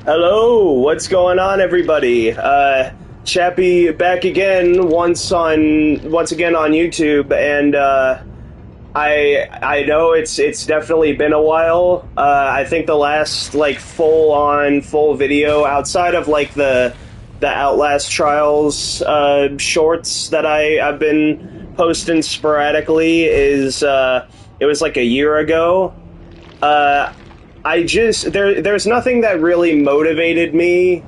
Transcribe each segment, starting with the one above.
Hello, what's going on, everybody? Chappie back again, once again on YouTube, and I know it's definitely been a while. I think the last like full video outside of like the Outlast Trials shorts that I've been posting sporadically is it was like a year ago. Uh, I just there's nothing that really motivated me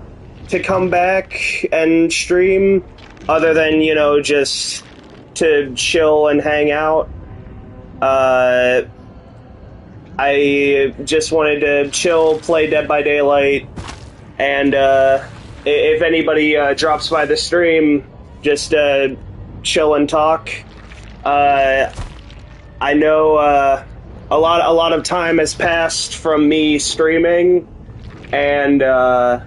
to come back and stream other than, just to chill and hang out. Uh, I just wanted to chill, play Dead by Daylight, and if anybody drops by the stream, just chill and talk. Uh, I know a lot of time has passed from me streaming, and I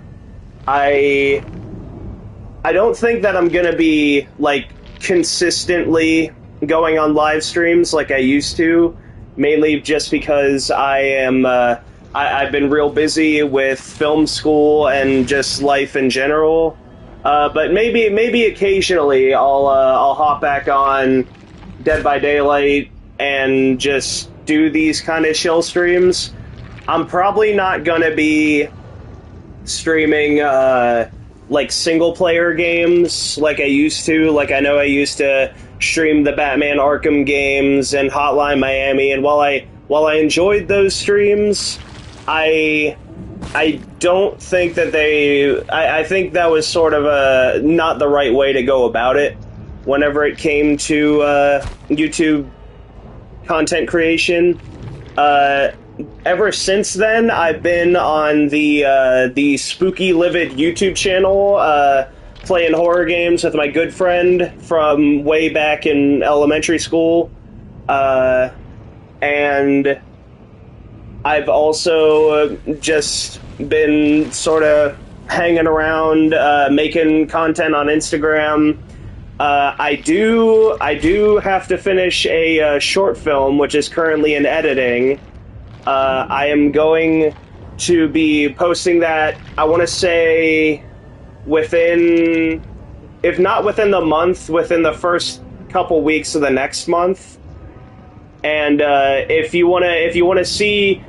I don't think that I'm gonna be like consistently going on live streams like I used to, mainly just because I've been real busy with film school and just life in general. But maybe occasionally I'll hop back on Dead by Daylight and just do these kind of chill streams. I'm probably not gonna be streaming like single player games like I used to. Like I know I used to stream the Batman Arkham games and Hotline Miami, and while I enjoyed those streams, I I don't think that I think that was sort of a not the right way to go about it whenever it came to YouTube content creation. Ever since then, I've been on the Spooky Livid YouTube channel, playing horror games with my good friend from way back in elementary school, and I've also just been sort of hanging around, making content on Instagram. I do have to finish a short film, which is currently in editing. I am going to be posting that, I want to say, within, if not within the month, within the first couple weeks of the next month. And if you want to see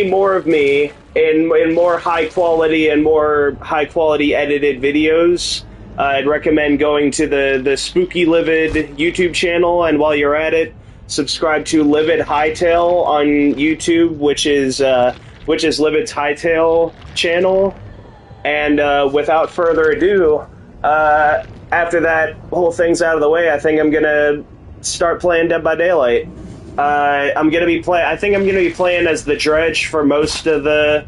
more of me in more high quality edited videos, I'd recommend going to the Spooky Livid YouTube channel, and while you're at it, subscribe to Livid Hightail on YouTube, which is Livid's Hightail channel. And without further ado, after that whole thing's out of the way, I think I'm gonna start playing Dead by Daylight. I think I'm gonna be playing as the Dredge for most of the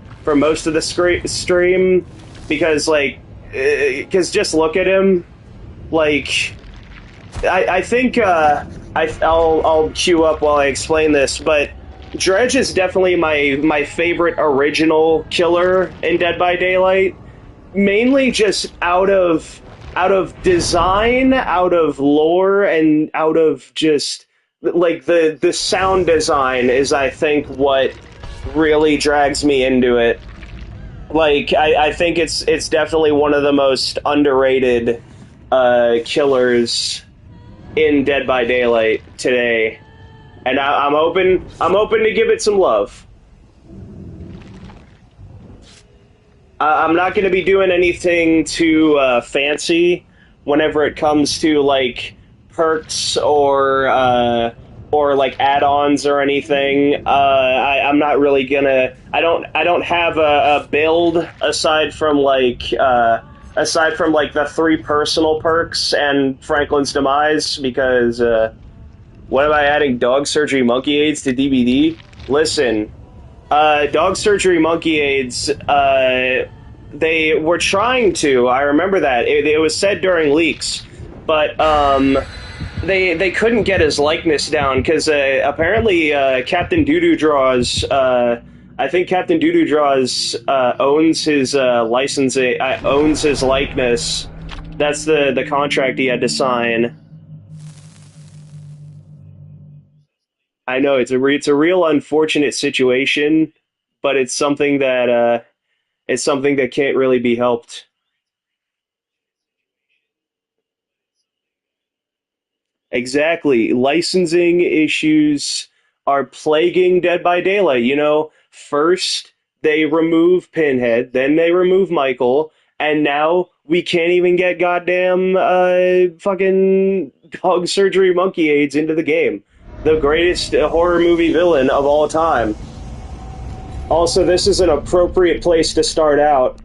stream, because just look at him, like I think I'll queue up while I explain this, but Dredge is definitely my favorite original killer in Dead by Daylight, mainly just out of design, out of lore, and out of just like the sound design is, I think, what really drags me into it. Like I think it's definitely one of the most underrated killers in Dead by Daylight today, and I'm open to give it some love. I'm not going to be doing anything too fancy whenever it comes to like perks or like add-ons or anything. I'm not really gonna. I don't have a build aside from like the 3 personal perks and Franklin's Demise, because what am I adding? Dog Surgery Monkey AIDS to DBD? Listen, Dog Surgery Monkey AIDS, they were trying to. I remember that. It was said during leaks, but they couldn't get his likeness down because apparently Captain Doodoo Draws. I think Captain Doodoo Draws owns his license, owns his likeness. That's the contract he had to sign. I know it's a real unfortunate situation, but it's something that It's something that can't really be helped. Exactly. Licensing issues are plaguing Dead by Daylight. First they remove Pinhead, then they remove Michael, and now we can't even get goddamn fucking dog surgery monkey aids into the game. The greatest horror movie villain of all time. Also, this is an appropriate place to start out.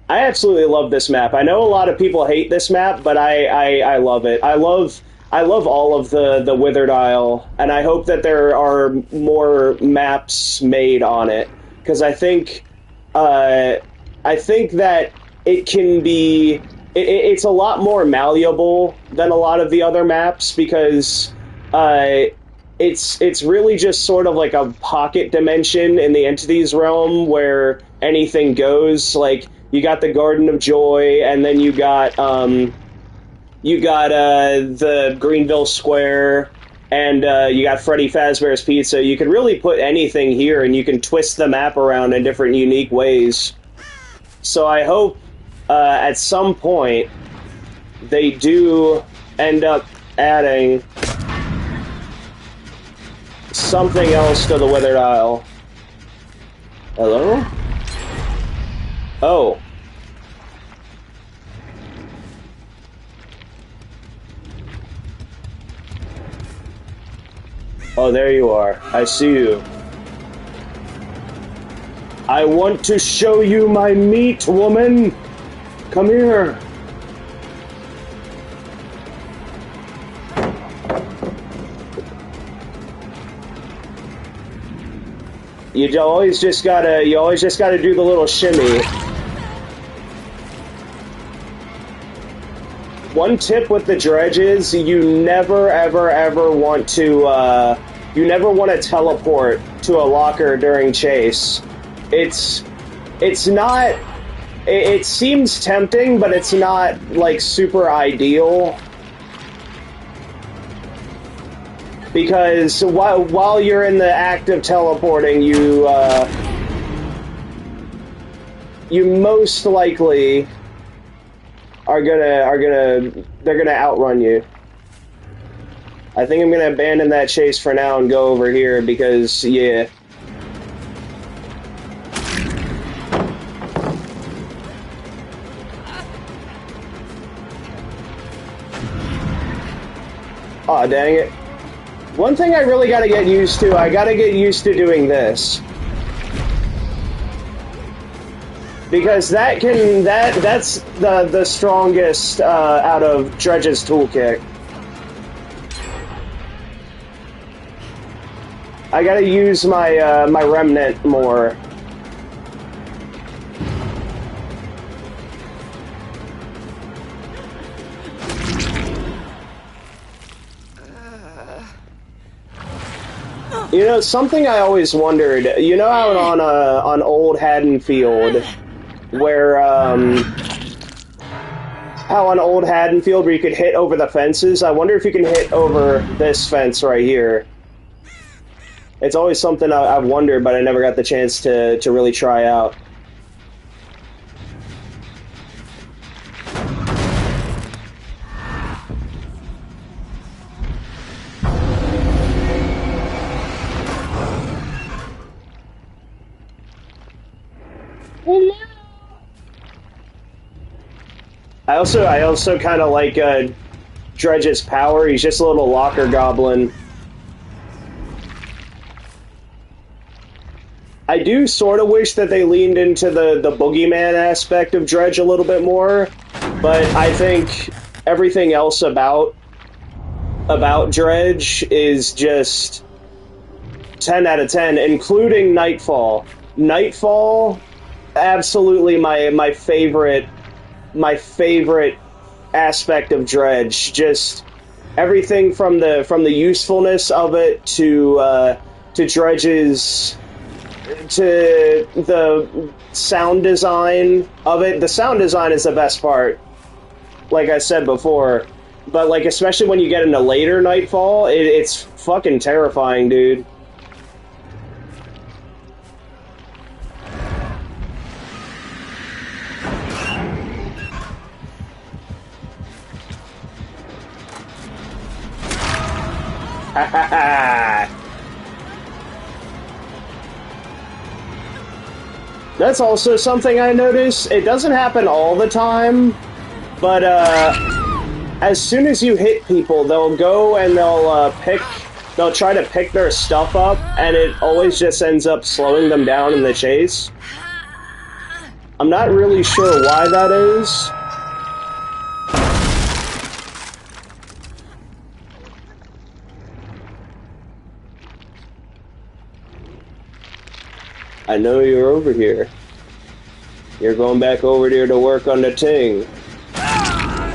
I absolutely love this map. I know a lot of people hate this map, but I love it. I love all of the Withered Isle, and I hope that there are more maps made on it because I think that it can be it's a lot more malleable than a lot of the other maps because uh, it's really just sort of like a pocket dimension in the entities realm where anything goes. Like you got the Garden of Joy, and then you got the Greenville Square, and you got Freddy Fazbear's Pizza. You can really put anything here, and you can twist the map around in different unique ways. So I hope at some point they do end up adding something else to the Withered Isle. Hello? Oh. Oh, there you are. I see you. I want to show you my meat, woman! Come here! You always just gotta do the little shimmy. One tip with the dredge is you never ever ever want to teleport to a locker during chase. It's not. It seems tempting, but it's not like super ideal. Because while you're in the act of teleporting, you most likely they're gonna outrun you. I think I'm gonna abandon that chase for now and go over here because yeah. Aw, dang it. One thing I really gotta get used to, I gotta get used to doing this. Because that's the strongest out of Dredge's toolkit. I gotta use my my remnant more. Something I always wondered. Out on Old Haddonfield, where how on Old Haddonfield where you could hit over the fences. I wonder if you can hit over this fence right here. It's always something I've wondered, but I never got the chance to really try out. I also kind of like Dredge's power. He's just a little locker goblin. I do sort of wish that they leaned into the boogeyman aspect of Dredge a little bit more, but I think everything else about Dredge is just 10 out of 10, including Nightfall. Nightfall, absolutely my favorite aspect of Dredge. Just everything from the usefulness of it to Dredge's to the sound design of it. The sound design is the best part, like I said before. But like especially when you get into later Nightfall, it's fucking terrifying, dude. That's also something I notice. It doesn't happen all the time, but as soon as you hit people, they'll go and they'll try to pick their stuff up, and it always just ends up slowing them down in the chase. I'm not really sure why that is. I know you're over here. You're going back over there to work on the ting.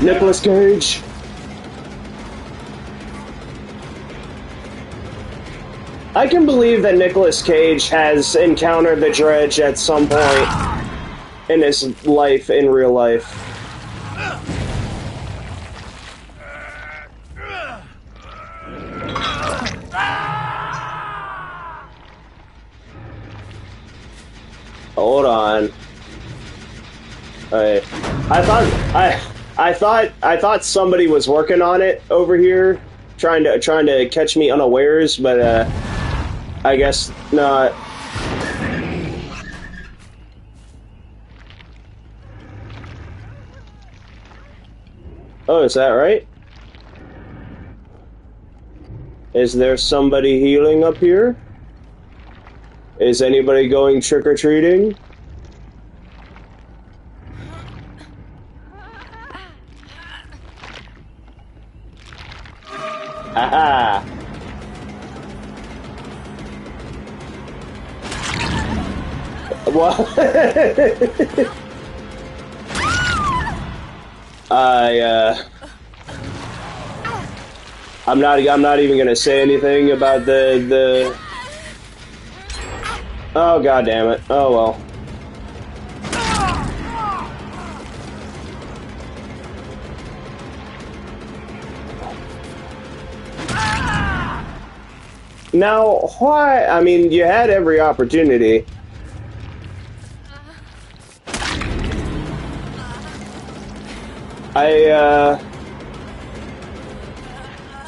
Nicolas Cage! I can believe that Nicolas Cage has encountered the Dredge at some point in his life, in real life. Hold on. Alright. I thought somebody was working on it over here, trying to catch me unawares, but I guess not. Oh, is that right? Is there somebody healing up here? Is anybody going trick-or-treating? Haha! What? I'm not even gonna say anything about the Oh, god damn it. Oh well. Now, why? I mean, you had every opportunity.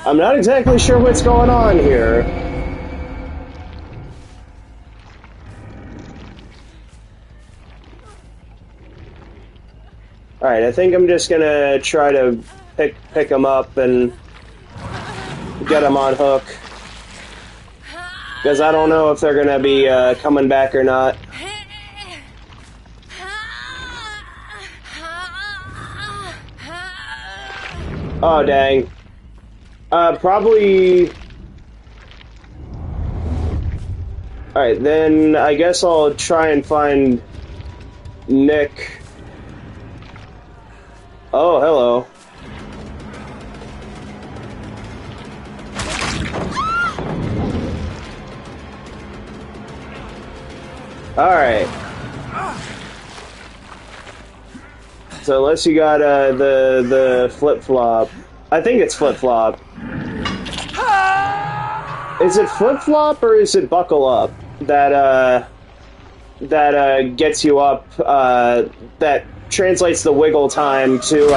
I'm not exactly sure what's going on here. Alright, I think I'm just gonna try to pick them up and get them on hook. Because I don't know if they're gonna be coming back or not. Oh, dang. Probably... Alright, then I guess I'll try and find Nick. Oh, hello. Alright. So unless you got the flip-flop. I think it's flip-flop. Is it flip-flop or is it buckle up that gets you up, that translates the wiggle time to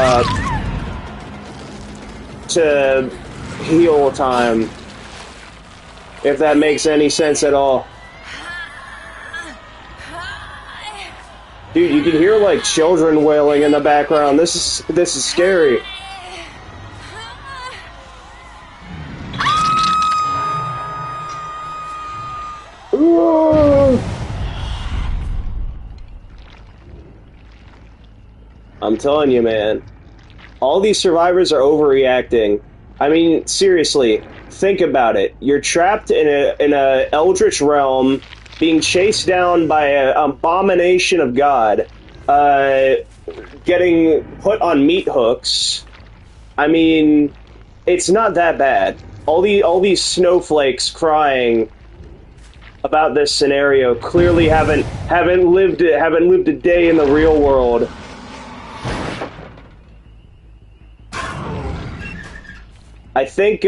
heal time, if that makes any sense at all. Dude, you can hear like children wailing in the background. This is scary. Ooh. I'm telling you, man. All these survivors are overreacting. I mean, seriously, think about it. You're trapped in a eldritch realm, being chased down by an abomination of God, getting put on meat hooks. I mean, it's not that bad. All these snowflakes crying about this scenario clearly haven't lived a day in the real world. I think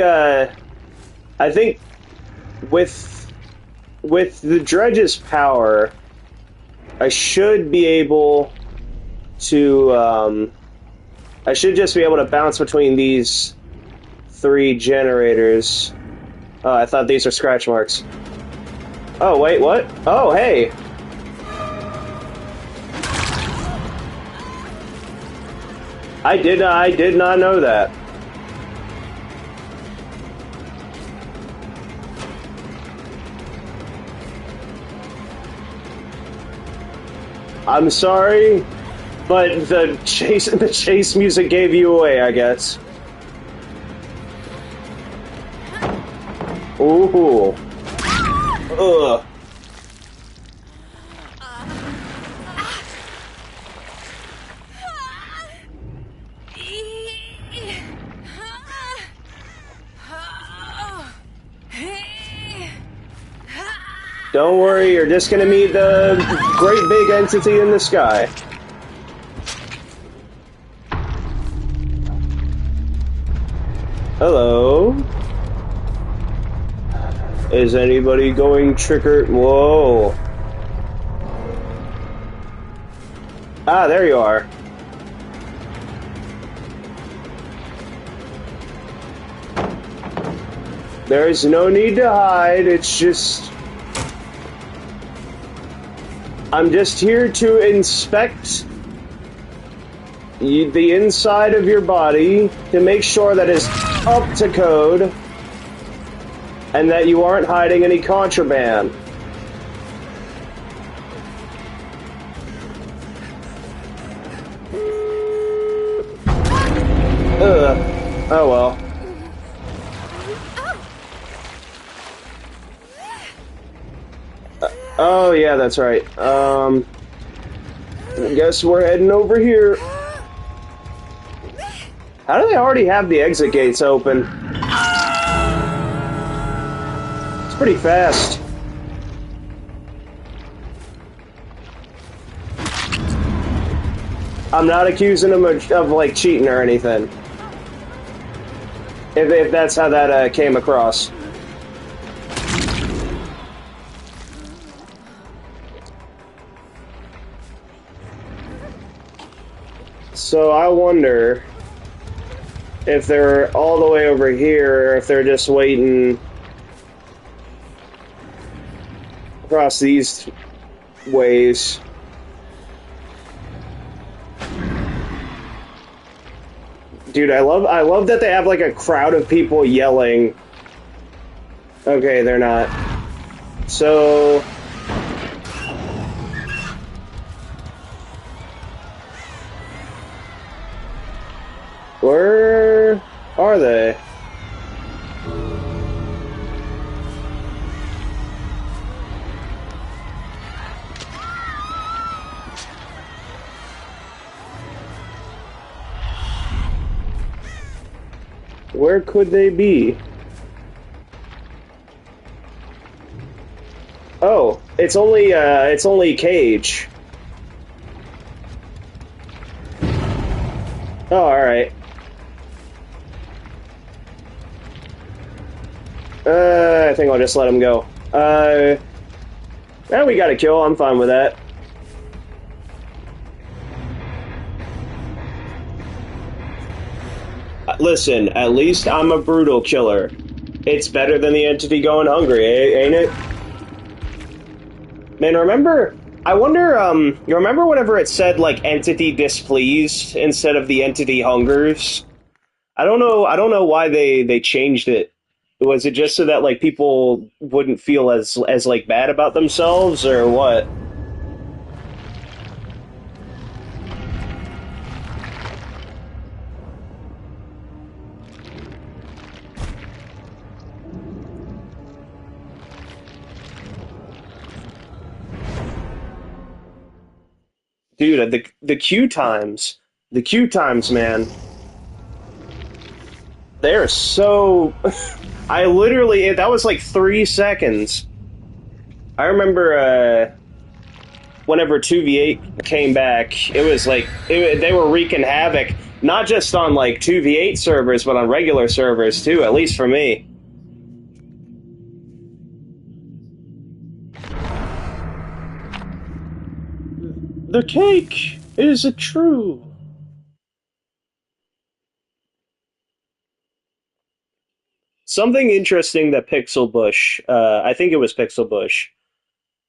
with the Dredge's power, I should be able to I should just be able to bounce between these 3 generators. Oh, I thought these were scratch marks. Oh, wait, what? Oh, hey! I did not know that. I'm sorry, but the chase music gave you away, I guess. Ooh. Ugh. Don't worry, you're just gonna meet the great big entity in the sky. Hello? Is anybody going Whoa. Ah, there you are. There's no need to hide, it's just... I'm just here to inspect the inside of your body to make sure that it's up to code and that you aren't hiding any contraband. Ugh. Oh well. Oh yeah, that's right. I guess we're heading over here. How do they already have the exit gates open? It's pretty fast. I'm not accusing them of like cheating or anything. If that's how that came across. So I wonder if they're all the way over here, or if they're just waiting across these ways. Dude, I love that they have like a crowd of people yelling. Okay, they're not. So where are they? Where could they be? Oh, it's only Cage. Oh, alright. I think I'll just let him go. Well, we got a kill. I'm fine with that. Listen, at least I'm a brutal killer. It's better than the entity going hungry, ain't it? Man, remember... I wonder, you remember whenever it said, like, entity displeased instead of the entity hungers? I don't know why they changed it. Was it just so that, like, people wouldn't feel as like, bad about themselves, or what? Dude, the queue times, man, they're so... I literally, that was like 3 seconds. I remember, whenever 2v8 came back, it was like, they were wreaking havoc, not just on like 2v8 servers, but on regular servers too, at least for me. The cake is true. Something interesting that Pixel Bush, I think it was Pixel Bush.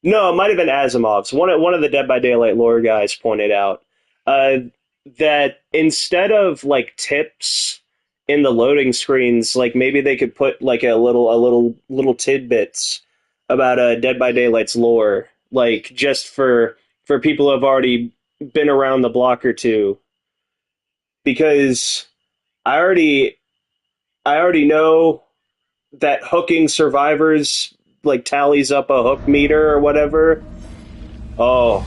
No, it might have been Asimov's. One of the Dead by Daylight lore guys pointed out uh, that instead of like tips in the loading screens, like maybe they could put like a little tidbits about Dead by Daylight's lore, like just for people who have already been around the block or two, because I already I already know that hooking survivors like tallies up a hook meter or whatever. Oh,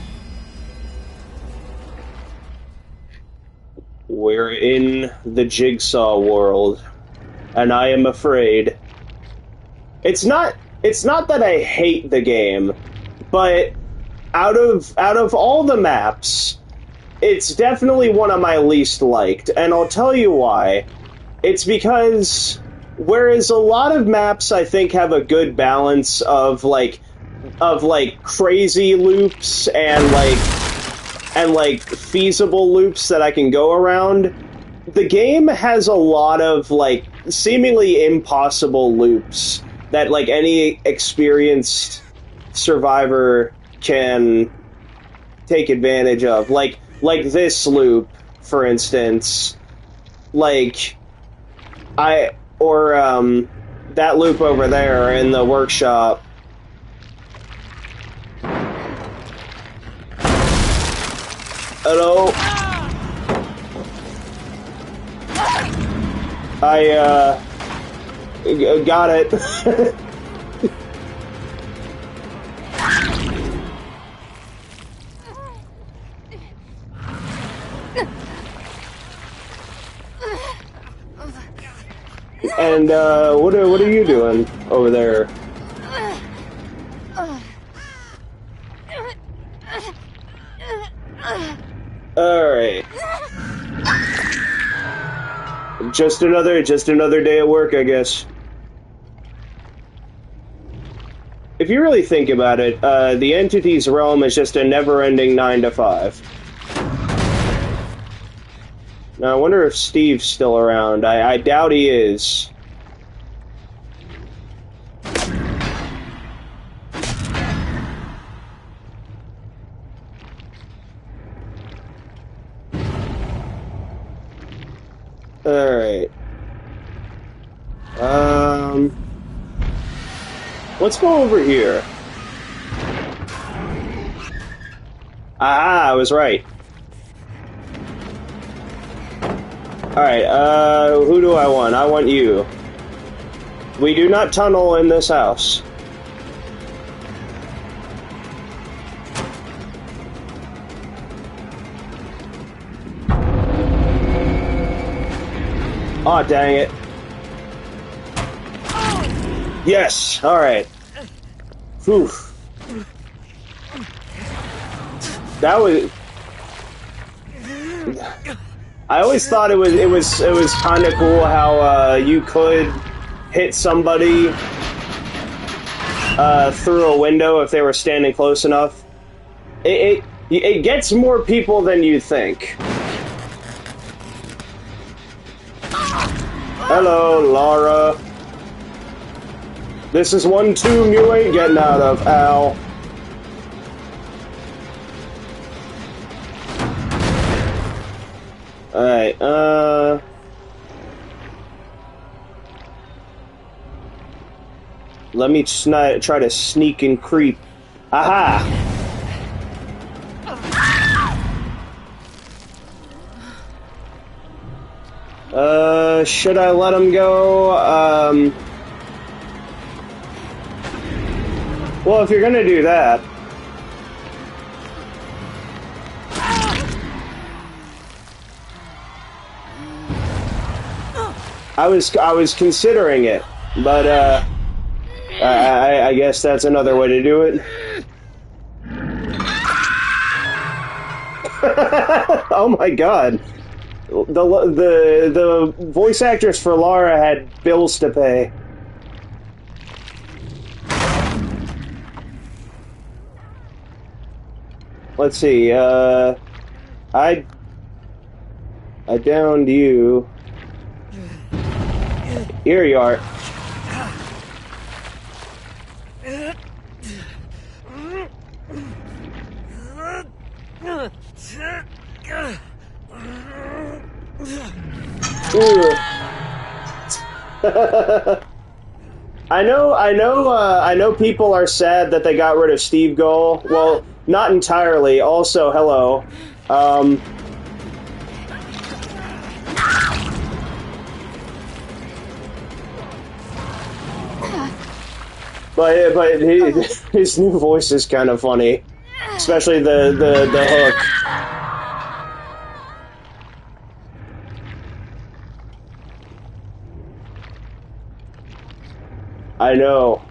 we're in the Jigsaw world, and I am afraid. It's not that I hate the game, but out of all the maps, it's definitely one of my least liked, and I'll tell you why. It's because whereas a lot of maps I think have a good balance of like crazy loops and like feasible loops that I can go around, the game has a lot of like seemingly impossible loops that like any experienced survivor can take advantage of. Like this loop, for instance. Like I or that loop over there in the workshop. Hello. I got it. And what are you doing over there? All right. Just another day at work, I guess. If you really think about it, the entity's realm is just a never-ending 9 to 5. Now, I wonder if Steve's still around. I doubt he is. Alright. Let's go over here. Ah, I was right. Alright, who do I want? I want you. We do not tunnel in this house. Aw, oh, dang it. Yes! Alright. Whew. That was... I always thought it was kind of cool how you could hit somebody through a window if they were standing close enough. It gets more people than you think. Hello, Laura. This is one tomb you ain't getting out of, Al. Alright, let me try to sneak and creep. Aha! Should I let him go? Well, if you're gonna do that... I was considering it, but I guess that's another way to do it. Oh my god. The voice actress for Lara had bills to pay. Let's see, I downed you. Here you are. I know people are sad that they got rid of Steve Gull. Well, not entirely. Also, hello. But his new voice is kind of funny, especially the hook. I know.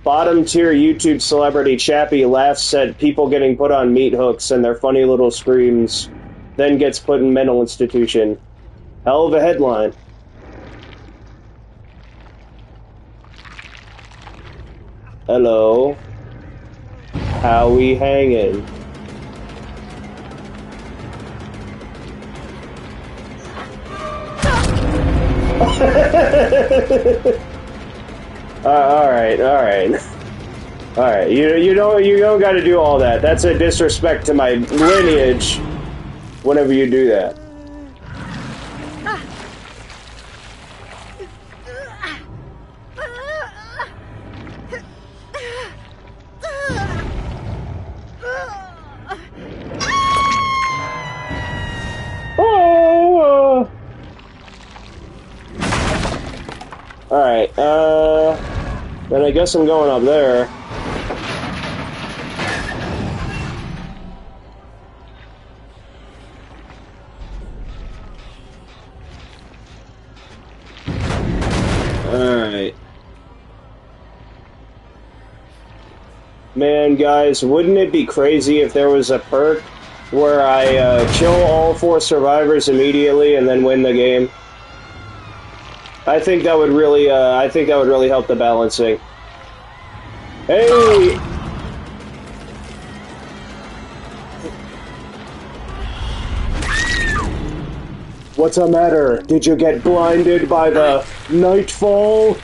Bottom tier YouTube celebrity Chappie laughs at people getting put on meat hooks and their funny little screams, then gets put in mental institution. Hell of a headline. Hello. How we hanging? Alright. Alright, you don't gotta do all that. That's a disrespect to my lineage whenever you do that. Alright, then I guess I'm going up there. Alright. Man, guys, wouldn't it be crazy if there was a perk where I kill all 4 survivors immediately and then win the game? I think that would really help the balancing. Hey! What's the matter? Did you get blinded by the nightfall?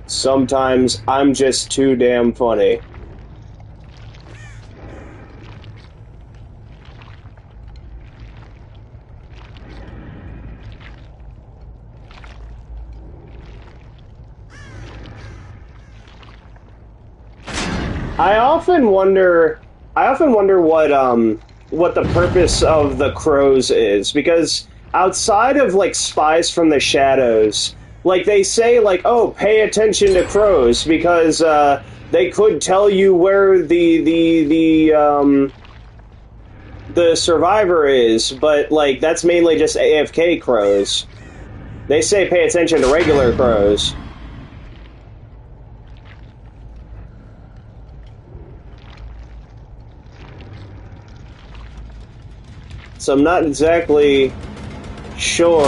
Sometimes I'm just too damn funny. I often wonder what the purpose of the crows is, because outside of like spies from the shadows, like they say like, oh, pay attention to crows because they could tell you where the survivor is, but like that's mainly just AFK crows. They say pay attention to regular crows. So I'm not exactly sure.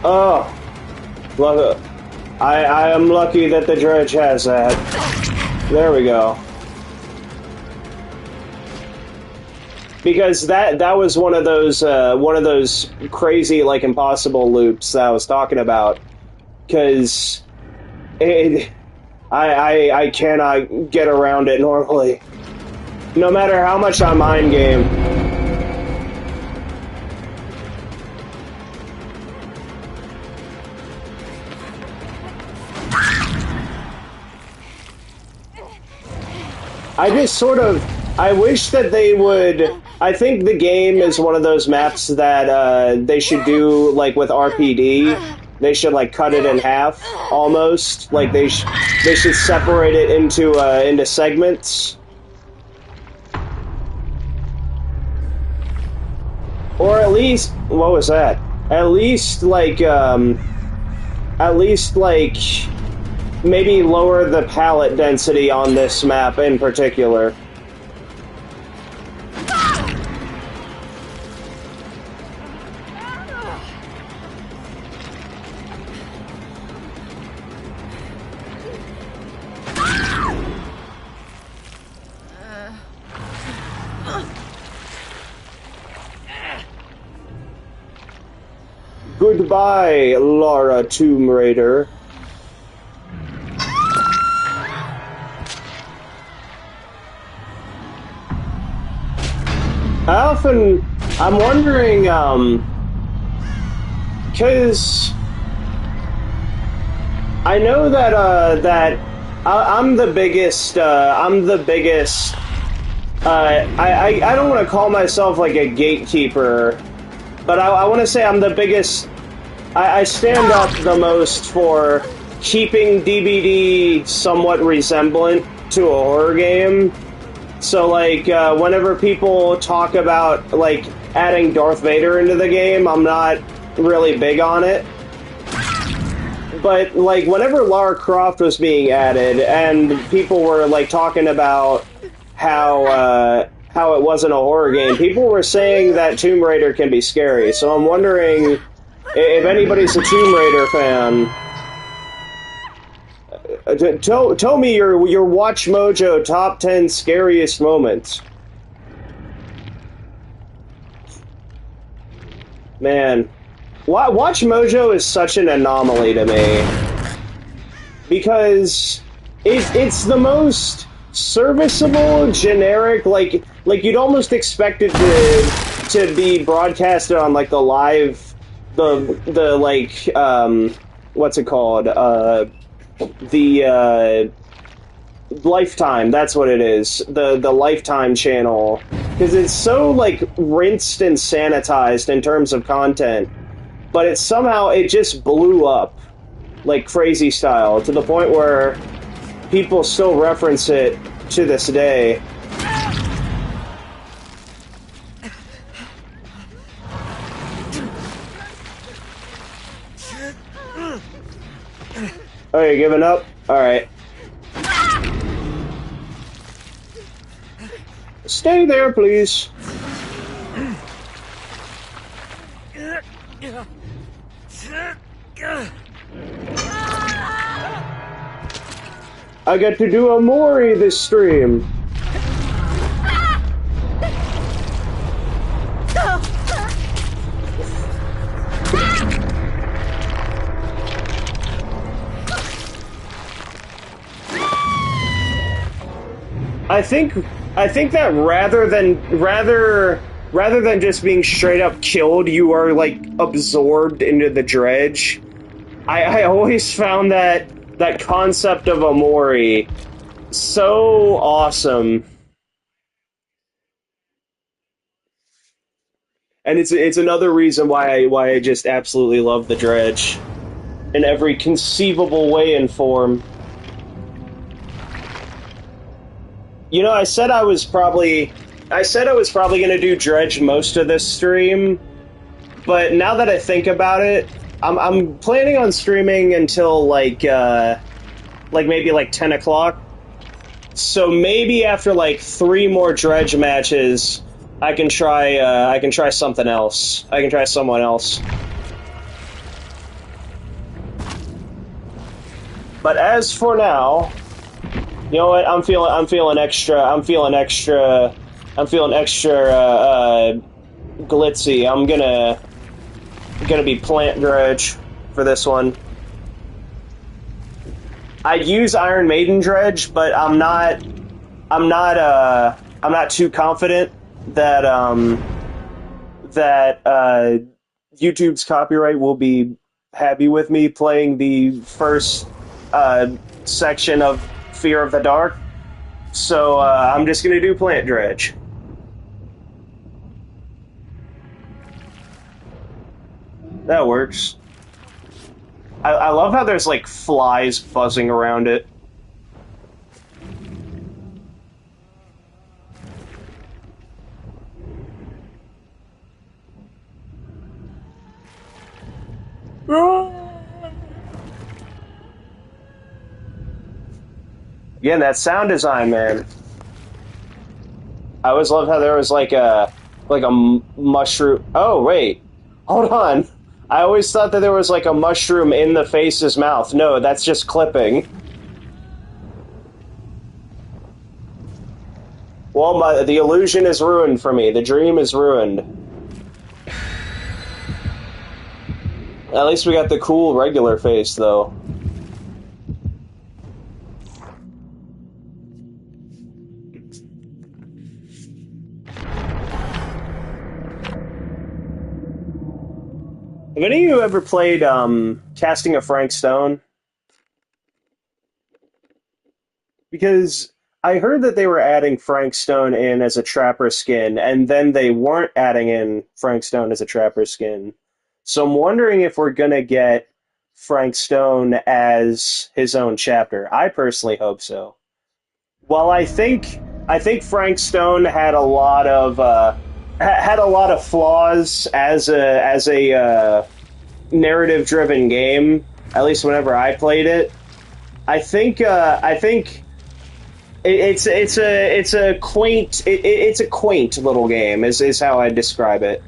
Oh, look! I am lucky that the dredge has that. There we go. Because that was one of those crazy like impossible loops that I was talking about. Because I cannot get around it normally. No matter how much I mind game. I wish that they would. I think the game is one of those maps that they should do like with RPD. They should like cut it in half, almost. Like they should separate it into segments, or at least what was that? At least like maybe lower the palette density on this map in particular. Goodbye, Lara Tomb Raider. I'm wondering, because I know that I'm the biggest, I don't want to call myself like a gatekeeper, but I want to say I'm the biggest, I stand up the most for keeping DBD somewhat resemblant to a horror game. So, like, whenever people talk about, like, adding Darth Vader into the game, I'm not really big on it. But, like, whenever Lara Croft was being added, and people were, like, talking about how it wasn't a horror game, people were saying that Tomb Raider can be scary. So I'm wondering if anybody's a Tomb Raider fan. Tell me your Watch Mojo top 10 scariest moments. Man, Watch Mojo is such an anomaly to me because it's the most serviceable, generic. Like you'd almost expect it to be broadcasted on like the live, the like what's it called? The Lifetime, that's what it is. The Lifetime channel. Because it's so, like, rinsed and sanitized in terms of content. But it just blew up. Like, crazy style. To the point where people still reference it to this day. Oh, you're giving up? Alright. Stay there, please. I get to do a Mori this stream. I think that rather than just being straight up killed, you are like absorbed into the dredge. I always found that concept of a Mori so awesome. And it's another reason why I just absolutely love the dredge in every conceivable way and form. You know, I said I was probably going to do Dredge most of this stream, but now that I think about it, I'm planning on streaming until like maybe like 10 o'clock. So maybe after like 3 more Dredge matches, I can try something else. I can try someone else. But as for now, you know what? I'm feeling extra glitzy. I'm gonna be plant dredge for this one. I'd use Iron Maiden dredge, but I'm not too confident that YouTube's copyright will be happy with me playing the first section of Fear of the Dark, so I'm just gonna do plant dredge. That works. I love how there's like flies buzzing around it. Again, that sound design, man. I always loved how there was like a mushroom. Oh wait, hold on. I always thought that there was like a mushroom in the face's mouth. No, that's just clipping. Well, the illusion is ruined for me. The dream is ruined. At least we got the cool regular face, though. Have any of you ever played Casting of Frank Stone? Because I heard that they were adding Frank Stone in as a Trapper skin, and then they weren't adding in Frank Stone as a Trapper skin. So I'm wondering if we're gonna get Frank Stone as his own chapter. I personally hope so. Well, I think Frank Stone had a lot of had a lot of flaws as a narrative driven game. At least whenever I played it, I think it's a quaint little game is how I describe it.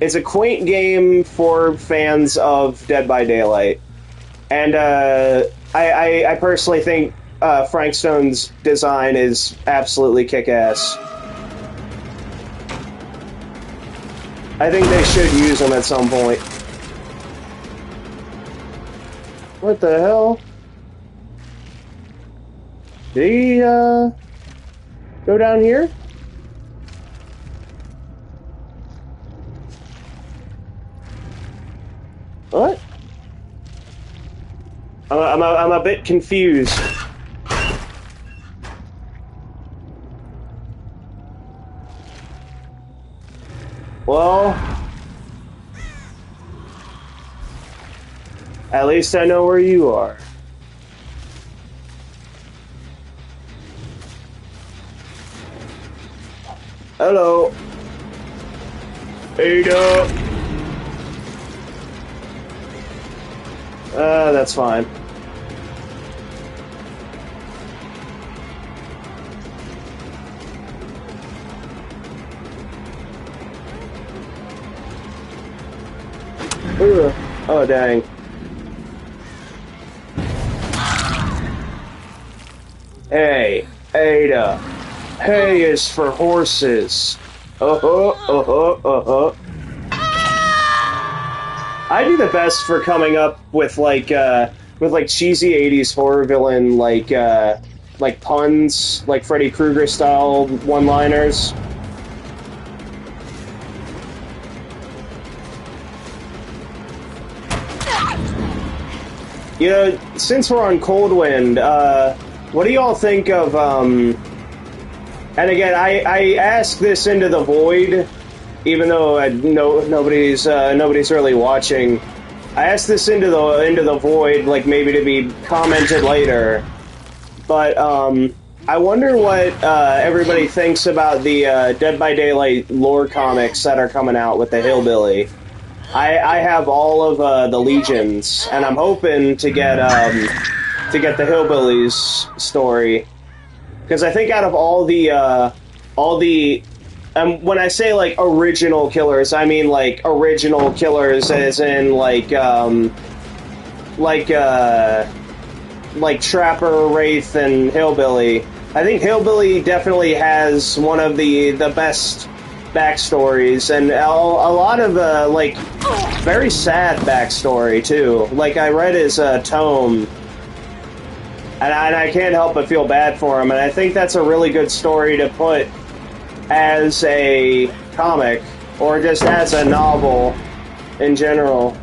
It's a quaint game for fans of Dead by Daylight, and I personally think Frank Stone's design is absolutely kick-ass. I think they should use him at some point. What the hell? Did he go down here? What? I'm a bit confused. Well, at least I know where you are. Hello. Ada. That's fine. Ugh. Oh, dang. Hey, Ada. Hay is for horses. I do the best for coming up with like cheesy '80s horror villain like puns, like Freddy Krueger style one-liners. You know, since we're on Coldwind, what do y'all think of and again, I ask this into the void, even though nobody's really watching. I ask this into the void, like maybe to be commented later. But I wonder what everybody thinks about the Dead by Daylight lore comics that are coming out with the Hillbilly. I have all of the Legions, and I'm hoping to get the Hillbillies story. Because I think out of all the when I say like original killers, I mean like original killers as in like Trapper, Wraith, and Hillbilly. I think Hillbilly definitely has one of the best backstories, and a lot of like very sad backstory too. Like I read his tome. And I can't help but feel bad for him, and I think that's a really good story to put as a comic, or just as a novel in general.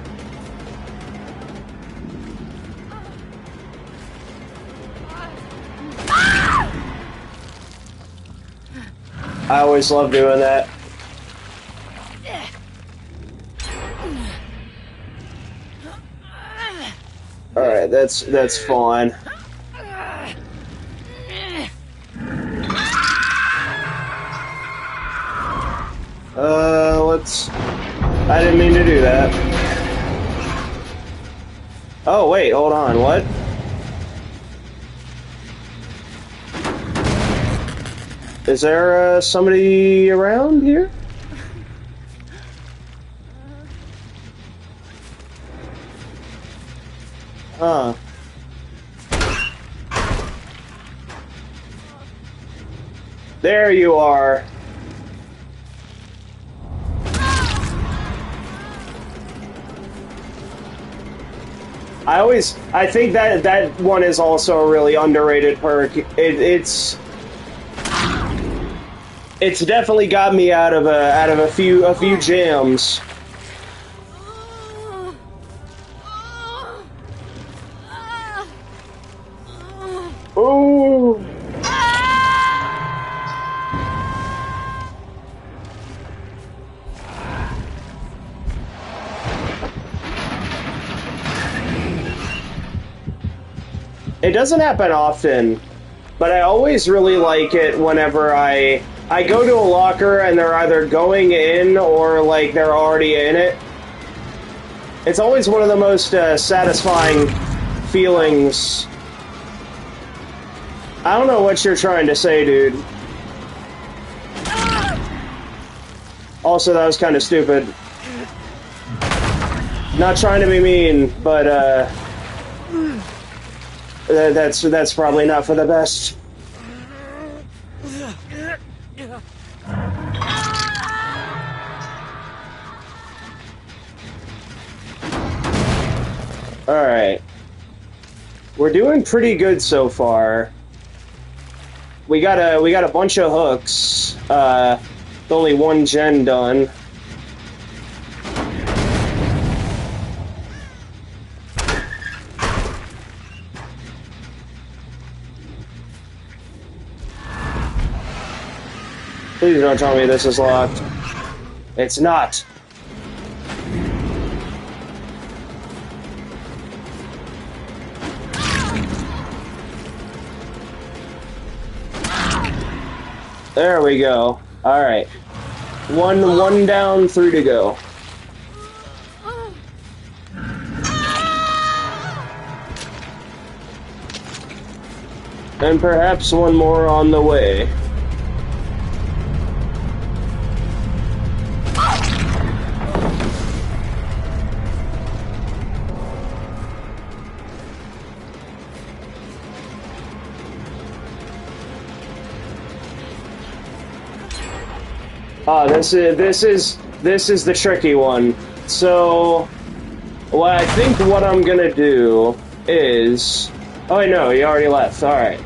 I always love doing that. Alright, that's fine. I didn't mean to do that. Oh, wait, hold on, what? Is there, somebody around here? Huh. There you are. I think that one is also a really underrated perk. It's definitely got me out of a few jams. Ooh. It doesn't happen often, but I always really like it whenever I go to a locker and they're either going in or like they're already in it. It's always one of the most satisfying feelings. I don't know what you're trying to say, dude. Also, that was kind of stupid. Not trying to be mean, but that's probably not for the best. Alright. We're doing pretty good so far. We got a bunch of hooks. Only one gen done. Please don't tell me this is locked. It's not. There we go. All right. One down, 3 to go. And perhaps one more on the way. Ah, this is the tricky one. So, well, I think what I'm gonna do is... Oh, wait, no, he already left. Alright.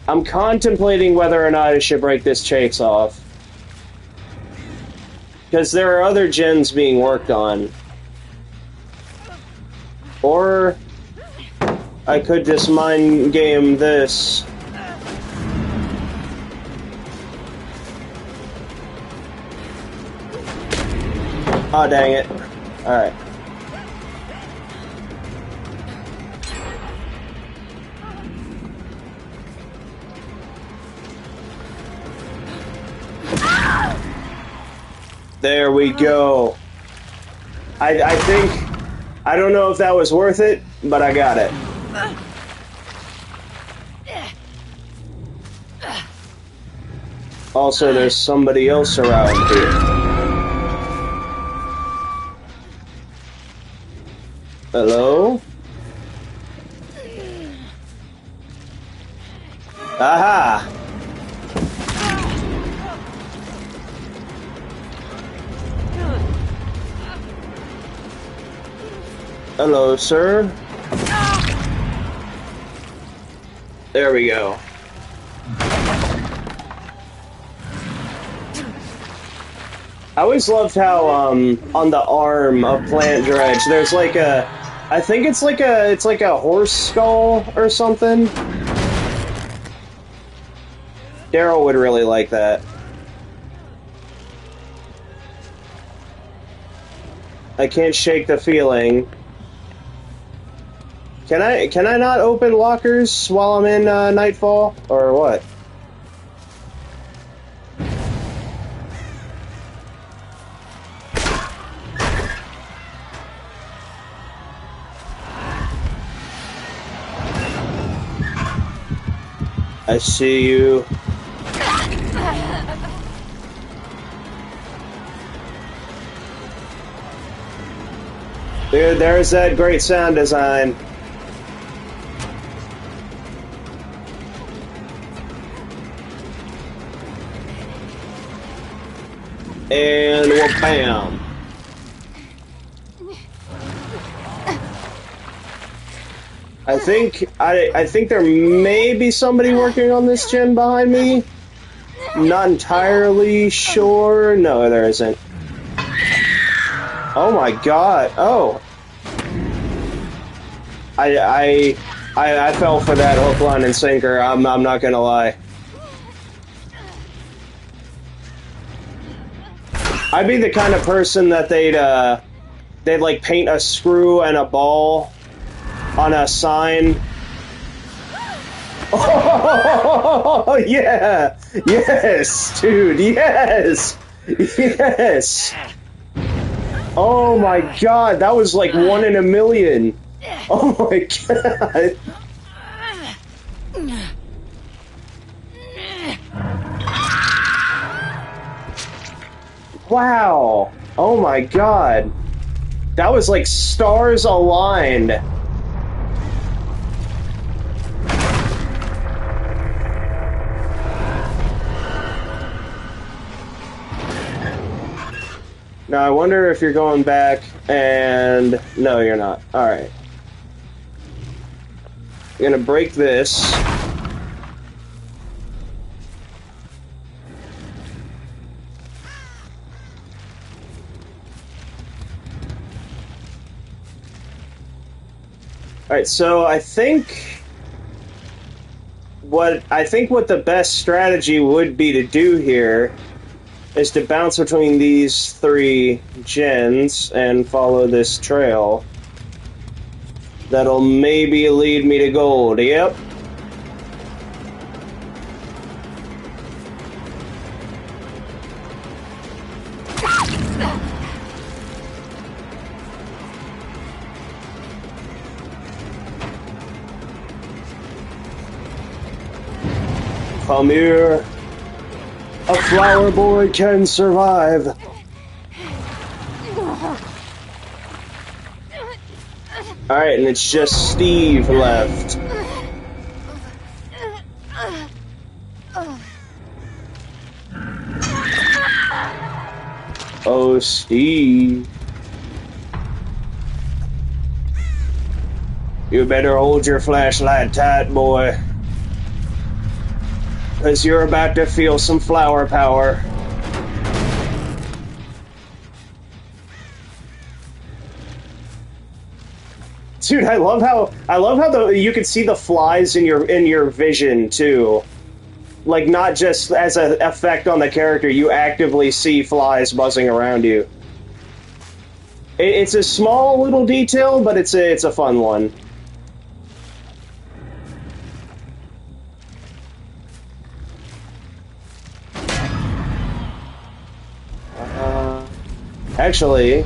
I'm contemplating whether or not I should break this chase off. Because there are other gens being worked on. Or I could just mind game this. Oh, dang it. Alright. There we go. I think... I don't know if that was worth it, but I got it. Also, there's somebody else around here. Hello? Aha! Hello, sir. There we go. I always loved how on the arm of Plant Dredge there's like a, I think it's like a horse skull or something. Daryl would really like that. I can't shake the feeling. Can I not open lockers while I'm in Nightfall or what? I see you. There's that great sound design. And bam. I think there may be somebody working on this gen behind me. Not entirely sure. No, there isn't. Oh my god. Oh. I fell for that hook, line, and sinker. I'm not gonna lie. I'd be the kind of person that they'd like paint a screw and a ball on a sign. Oh yeah, yes, dude, yes, yes. Oh my god, that was like 1 in a million. Oh my god. Wow. Oh my god. That was like stars aligned. Now I wonder if you're going back and... No, you're not. Alright. I'm gonna break this. Alright, so I think what the best strategy would be to do here is to bounce between these 3 gens and follow this trail. That'll maybe lead me to gold. Yep. Come here. A flower boy can survive. Alright, and it's just Steve left. Oh, Steve. You better hold your flashlight tight, boy. 'Cause you're about to feel some flower power. Dude, I love how you can see the flies in your vision too. Like, not just as an effect on the character, you actively see flies buzzing around you. It's a small little detail, but it's a fun one. Actually...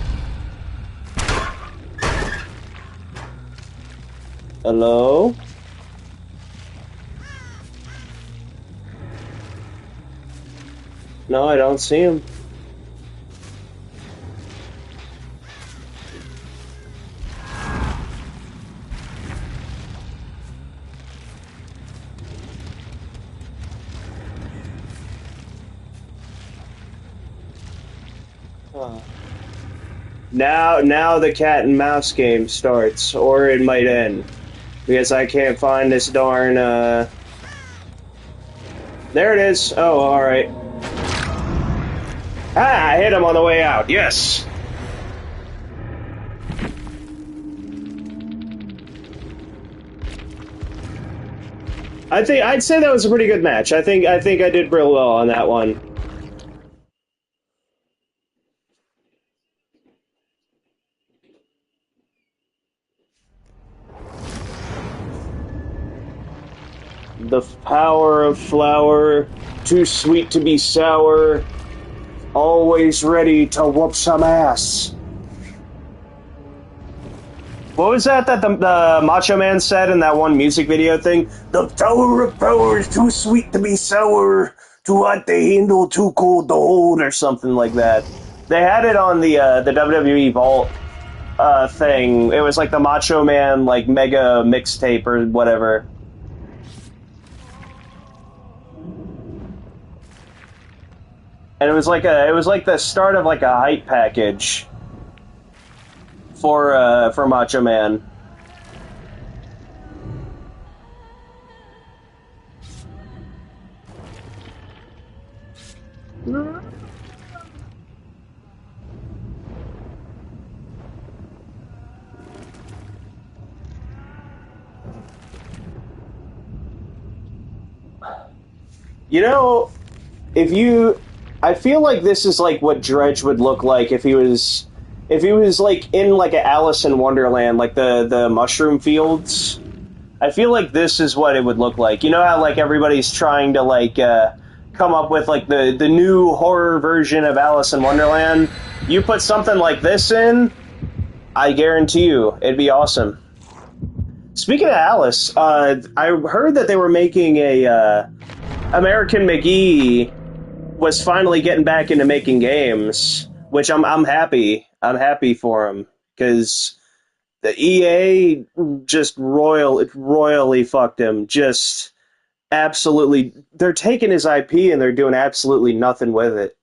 Hello? No, I don't see him. Huh. Now the cat and mouse game starts, or it might end. Because I can't find this darn, There it is! Oh, alright. Ah, I hit him on the way out, yes! I'd say that was a pretty good match. I think I did real well on that one. The power of flower, too sweet to be sour, always ready to whoop some ass. What was that the Macho Man said in that one music video thing? The tower of power is too sweet to be sour, too hot to handle, too cold to hold, or something like that. They had it on the WWE Vault. thing. It was like the Macho Man like mega mixtape or whatever. And it was like the start of like a hype package for Macho Man. You know, I feel like this is like what Dredge would look like if he was like in like a Alice in Wonderland, like the mushroom fields. I feel like this is what it would look like. You know how like everybody's trying to like come up with like the new horror version of Alice in Wonderland? You put something like this in, I guarantee you it'd be awesome. Speaking of Alice, I heard that they were making a American McGee was finally getting back into making games, which I'm happy. I'm happy for him because the EA just royally fucked him. Just absolutely, they're taking his IP and they're doing absolutely nothing with it,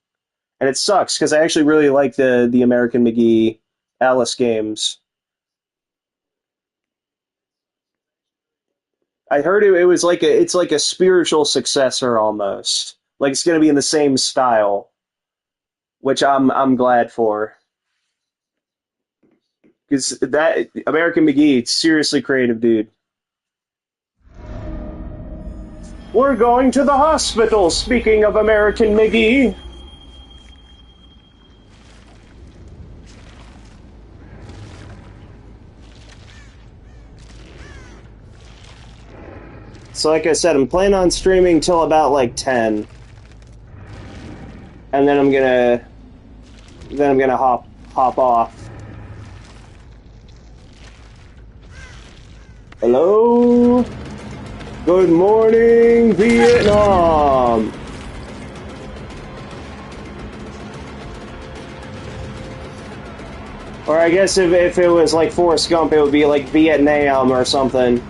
and it sucks because I actually really like the American McGee Alice games. I heard it was like it's like a spiritual successor almost. Like it's going to be in the same style, which I'm glad for. Because that American McGee, seriously creative dude. We're going to the hospital. Speaking of American McGee. So like I said, I'm planning on streaming till about like 10. And then I'm gonna hop off. Hello? Good morning, Vietnam! Or I guess if it was like Forrest Gump, it would be like Vietnam or something.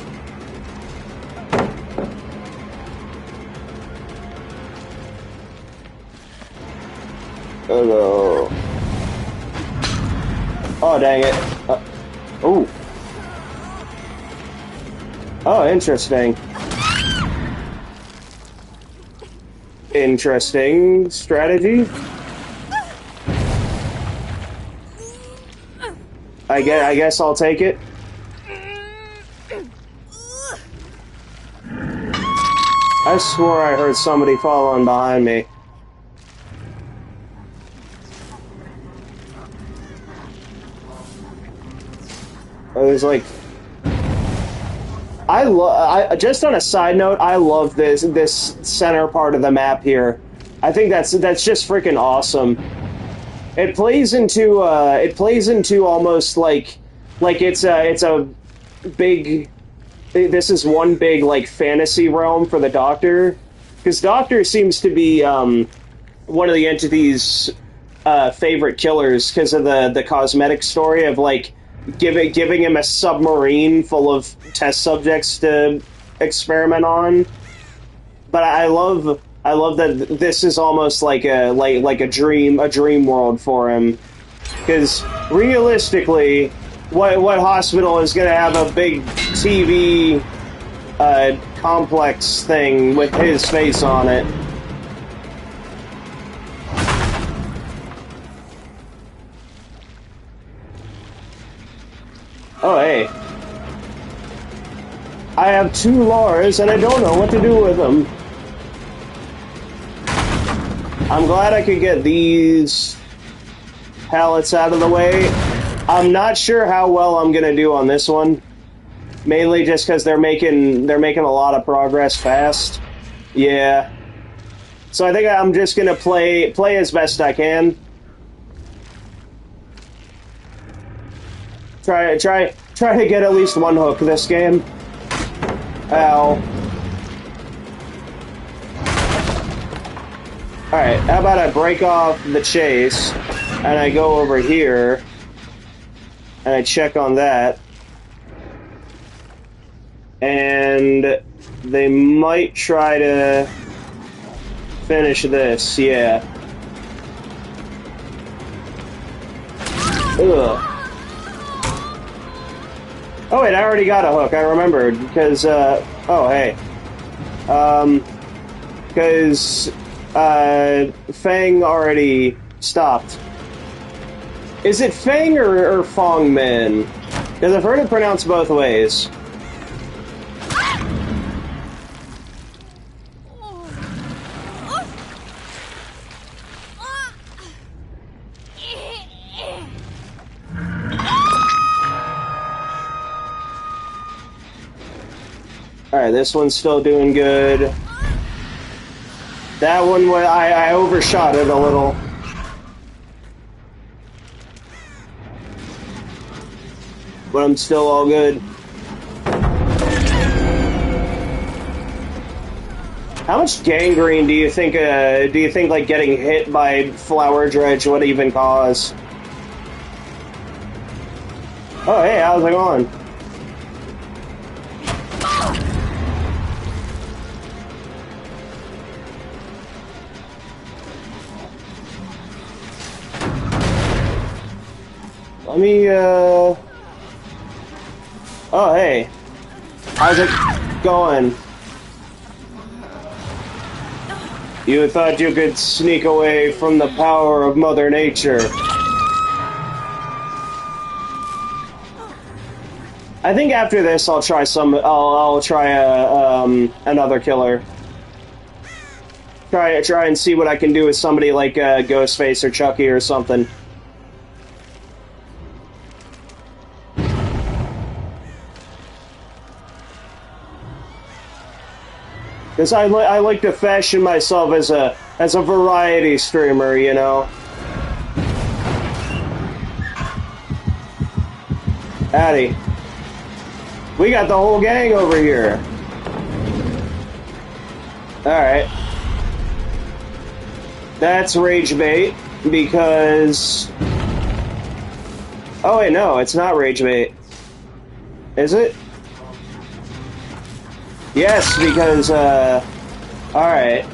Hello. Oh, dang it. Oh. Oh, interesting. Interesting strategy. I guess I'll take it. I swore I heard somebody following behind me. There's like, just on a side note, I love this center part of the map here. I think that's just freaking awesome. It plays into almost like it's a big. This is one big like fantasy realm for the Doctor, because Doctor seems to be one of the entity's favorite killers because of the cosmetic story of like giving him a submarine full of test subjects to experiment on. But I love that this is almost like a dream world for him, because realistically, what hospital is going to have a big TV complex thing with his face on it? Oh, hey. I have 2 Lars, and I don't know what to do with them. I'm glad I could get these pallets out of the way. I'm not sure how well I'm gonna do on this one. Mainly just because they're making a lot of progress fast. Yeah. So I think I'm just gonna play as best I can. Try to get at least 1 hook this game. Ow. Alright, how about I break off the chase, and I go over here, And I check on that. And they might try to finish this, yeah. Ugh. Oh wait, I already got a hook, I remembered, because, oh hey. Because, Fang already stopped. Is it Fang or Fong Min? Because I've heard it pronounced both ways. Alright, this one's still doing good. That one, I overshot it a little. But I'm still all good. How much gangrene do you think like getting hit by Flower Dredge would even cause? Oh hey, how's it going? Let me, Oh, hey. How's it going? You thought you could sneak away from the power of Mother Nature. I think after this I'll try I'll try another killer. Try and see what I can do with somebody like Ghostface or Chucky or something. Because I like to fashion myself as a variety streamer, you know. Addy, we got the whole gang over here. All right, that's rage bait because. Oh wait, no, it's not rage bait. Is it? Yes, because, alright.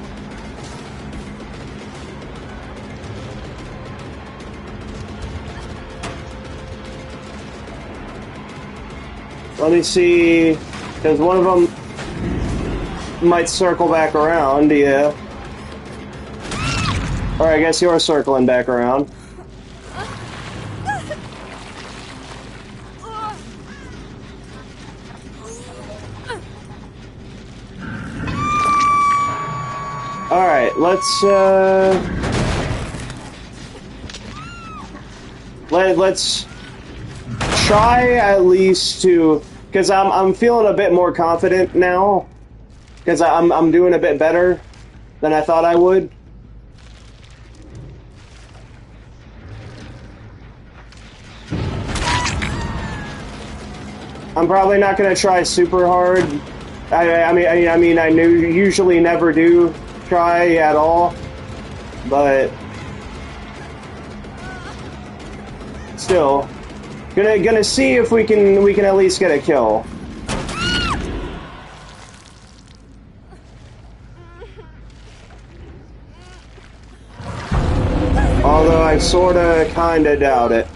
Let me see, because one of them might circle back around, yeah. Or I guess you're circling back around. Alright, let's try at least to, because I'm feeling a bit more confident now, because I'm doing a bit better than I thought I would. I'm probably not gonna try super hard. I mean, I usually never do try at all, but still, gonna see if we can at least get a kill. Although I sorta kinda doubt it.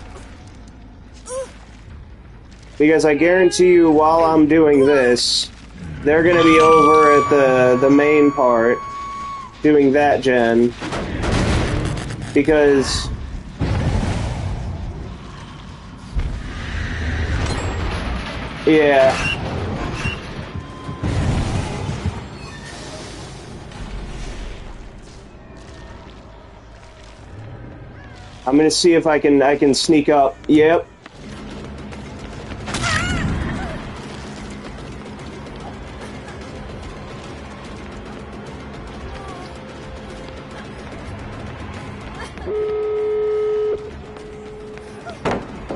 Because I guarantee you while I'm doing this, they're gonna be over at the main part doing that gen. Because yeah. I'm gonna see if I can sneak up. Yep.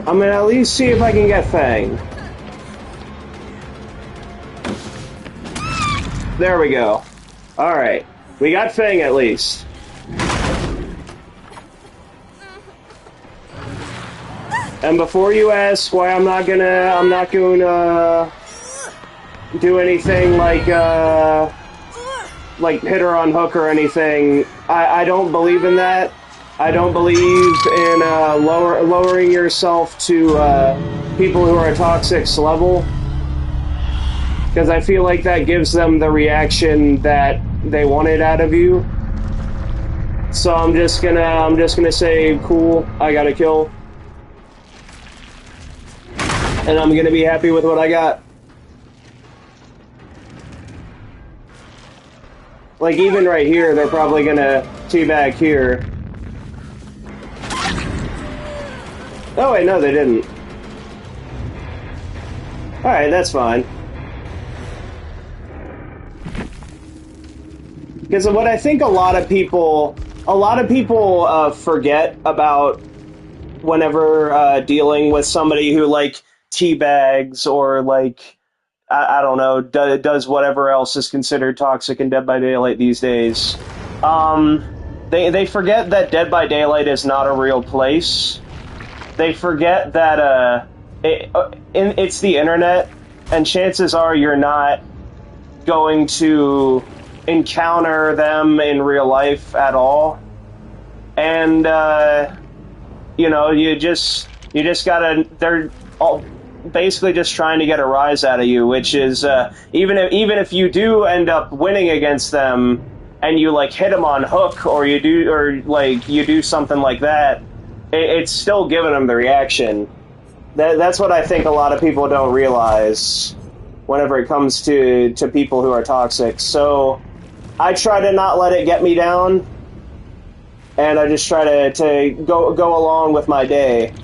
I'm gonna at least see if I can get Fang. There we go. Alright. We got Fang at least. And before you ask why I'm not gonna do anything like hit her on hook or anything. I don't believe in that. I don't believe in lowering yourself to people who are toxic's level, because I feel like that gives them the reaction that they wanted out of you. So I'm just gonna say, cool, I got a kill, and I'm gonna be happy with what I got. Like, even right here, they're probably gonna teabag here. Oh wait, no, they didn't. Alright, that's fine. Because what I think a lot of people forget about whenever dealing with somebody who, like, teabags or, like, I don't know, does whatever else is considered toxic in Dead by Daylight these days. They forget that Dead by Daylight is not a real place. They forget that it's the internet, and chances are you're not going to encounter them in real life at all. And you know, you just gotta. They're all basically just trying to get a rise out of you, which is even if you do end up winning against them, and you like hit them on hook, or you do something like that, it's still giving them the reaction. That's what I think a lot of people don't realize whenever it comes to people who are toxic. So I try to not let it get me down, and I just try to go along with my day.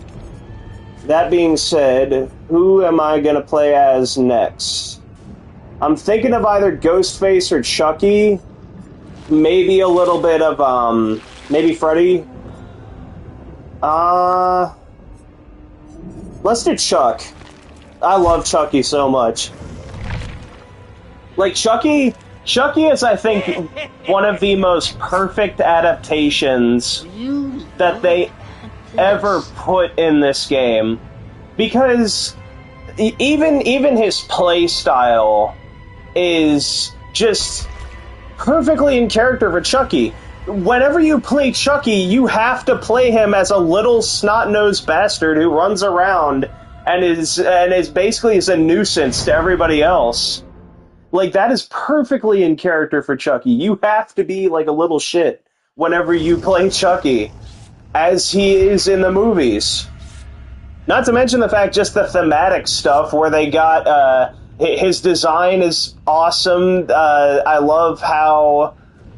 That being said, who am I gonna play as next? I'm thinking of either Ghostface or Chucky. Maybe a little bit of maybe Freddy. Let's do Chuck. I love Chucky so much. Like, Chucky is, I think, one of the most perfect adaptations that they ever put in this game, because even his play style is just perfectly in character for Chucky. Whenever you play Chucky, you have to play him as a little snot-nosed bastard who runs around and is basically a nuisance to everybody else. Like, that is perfectly in character for Chucky. You have to be like a little shit whenever you play Chucky, as he is in the movies. Not to mention the fact, just the thematic stuff where they got, his design is awesome. I love how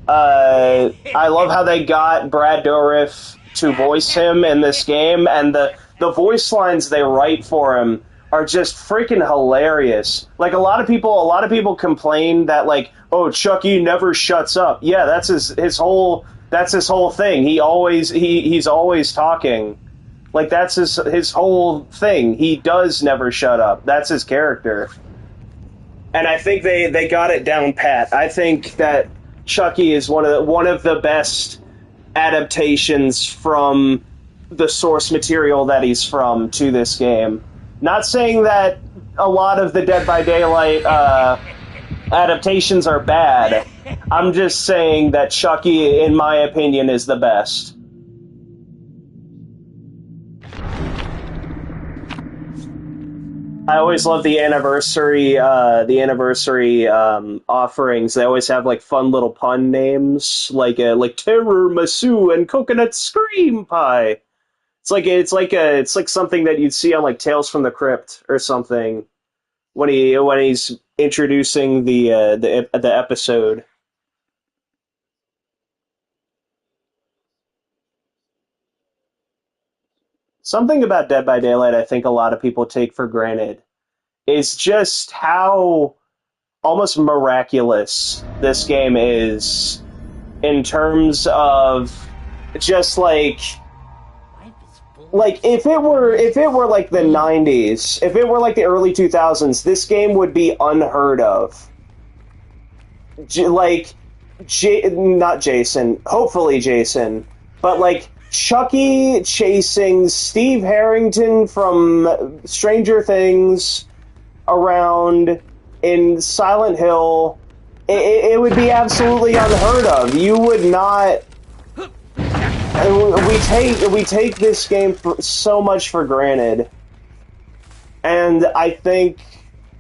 they got Brad Dourif to voice him in this game, and the voice lines they write for him are just freaking hilarious. Like, a lot of people complain that, like, oh, Chucky never shuts up. Yeah, that's his whole thing. He's always talking. Like, that's his whole thing. He does never shut up. That's his character. And I think they got it down pat. I think that Chucky is one of the best adaptations from the source material that he's from to this game. Not saying that a lot of the Dead by Daylight adaptations are bad. I'm just saying that Chucky, in my opinion, is the best. I always love the anniversary offerings. They always have like fun little pun names, like Terror Masu and Coconut Scream Pie. It's like something that you'd see on like Tales from the Crypt or something when he's introducing the episode. Something about Dead by Daylight I think a lot of people take for granted is just how almost miraculous this game is in terms of just like if it were like the 90s, if it were like the early 2000s, this game would be unheard of. Not Jason, hopefully Jason, but like Chucky chasing Steve Harrington from Stranger Things around in Silent Hill, it would be absolutely unheard of. You would not. We take this game so much for granted, and I think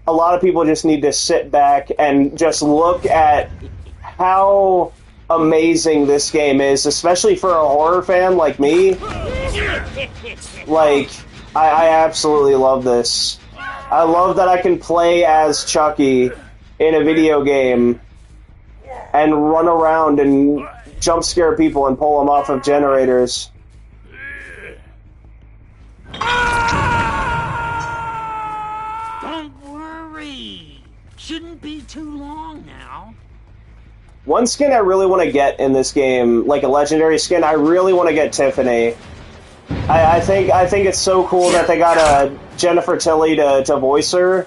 a lot of people just need to sit back and just look at how amazing this game is, especially for a horror fan like me. Like, I absolutely love this. I love that I can play as Chucky in a video game and run around and jump scare people and pull them off of generators. Don't worry. Shouldn't be too long now. One skin I really want to get in this game, like a legendary skin, I really want to get Tiffany. I think it's so cool that they got a Jennifer Tilly to voice her,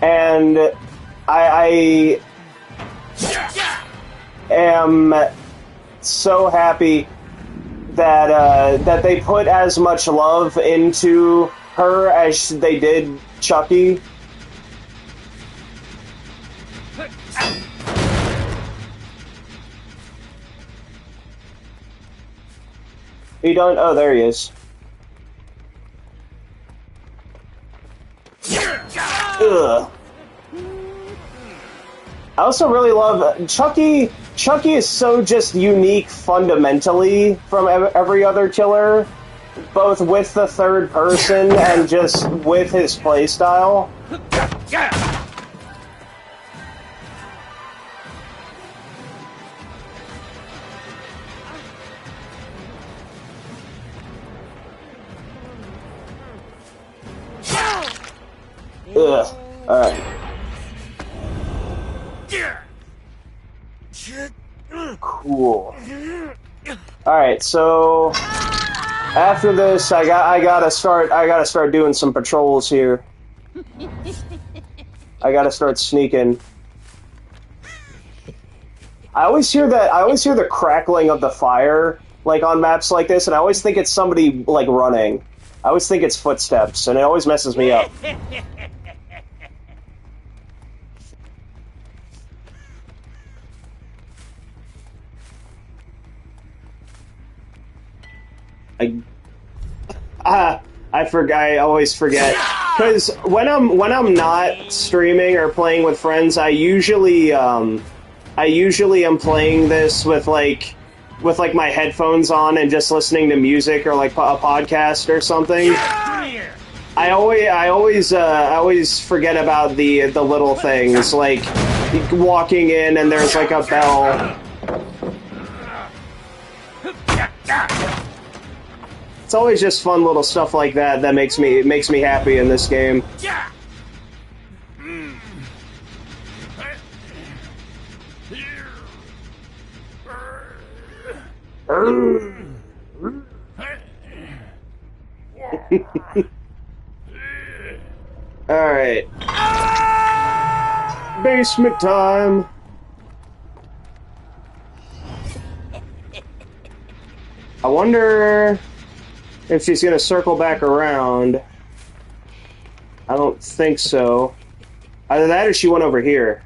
and I am so happy that that they put as much love into her as they did Chucky. He done? Oh, there he is. Ugh. I also really love Chucky. Chucky is so just unique fundamentally from every other killer, both with the third person and just with his playstyle. Ugh. Alright. Cool. Alright, so after this I gotta start doing some patrols here. I gotta start sneaking. I always hear the crackling of the fire, like on maps like this, and I always think it's somebody like running. I always think it's footsteps, and it always messes me up. I always forget, because when I'm not streaming or playing with friends, I usually am playing this with my headphones on and just listening to music or like a podcast or something. I always forget about the little things, like walking in and there's like a bell. It's always just fun little stuff like that that makes me happy in this game. Alright. Basement time. I wonder if she's gonna circle back around. I don't think so. Either that or she went over here.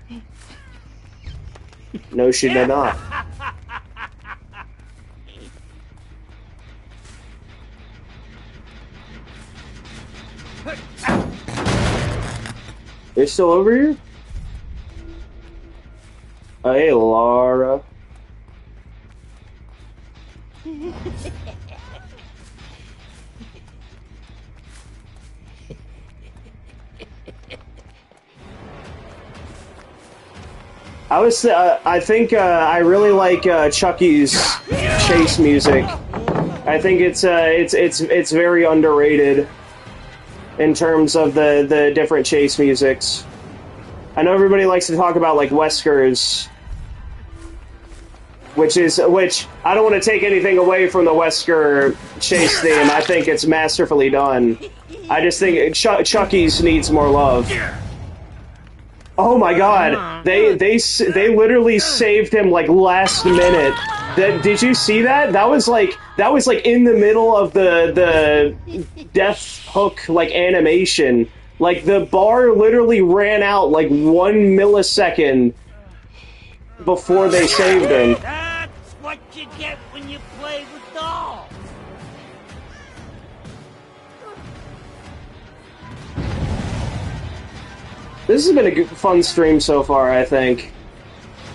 No, she did not. They're still over here? Oh, hey, Laura. I think I really like Chucky's chase music. I think it's very underrated in terms of the different chase musics. I know everybody likes to talk about like Wesker's, which I don't want to take anything away from the Wesker chase theme. I think it's masterfully done. I just think Chucky's needs more love. Oh my god, they literally saved him like last minute. Did you see that? That was like in the middle of the death hook like animation. Like the bar literally ran out like 1 millisecond before they saved him. That's what you get when you play with dolls. This has been a good, fun stream so far, I think.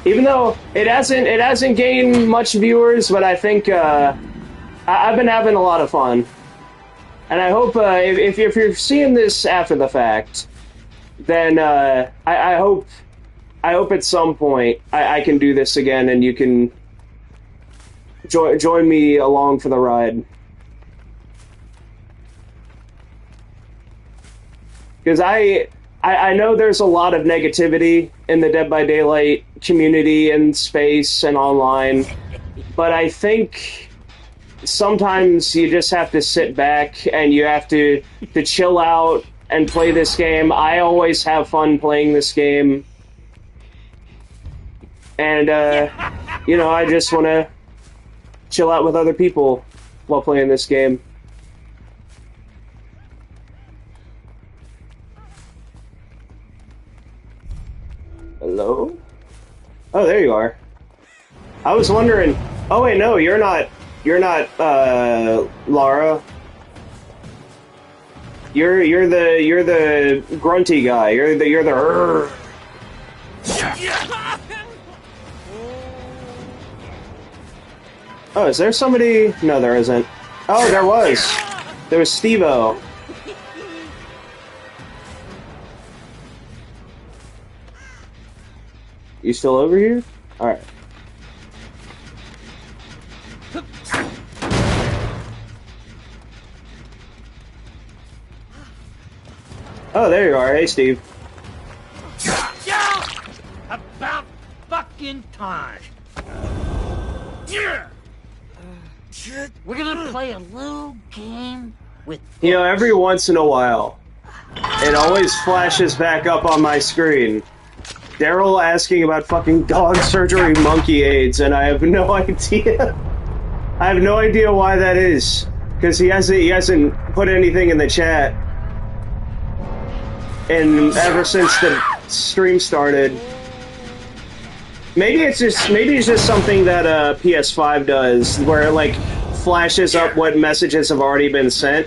Even though it hasn't gained much viewers, but I think I've been having a lot of fun. And I hope if you're seeing this after the fact, then I hope at some point I can do this again and you can join me along for the ride. Because I know there's a lot of negativity in the Dead by Daylight community and space and online, but I think sometimes you just have to sit back and you have to chill out and play this game. I always have fun playing this game, and you know, I just want to chill out with other people while playing this game. Hello? Oh, there you are. I was wondering. Oh wait, no, you're not. You're not Lara. You're the grunty guy. You're the. Oh, is there somebody? No, there isn't. Oh, there was. There was Steve-O. You still over here? Alright. Oh, there you are. Hey, Steve. About fucking time. We're gonna play a little game with... You know, every once in a while, it always flashes back up on my screen. Daryl asking about fucking dog surgery monkey AIDS, and I have no idea. I have no idea why that is, because he hasn't put anything in the chat, and ever since the stream started. Maybe it's just something that PS5 does, where it like flashes up what messages have already been sent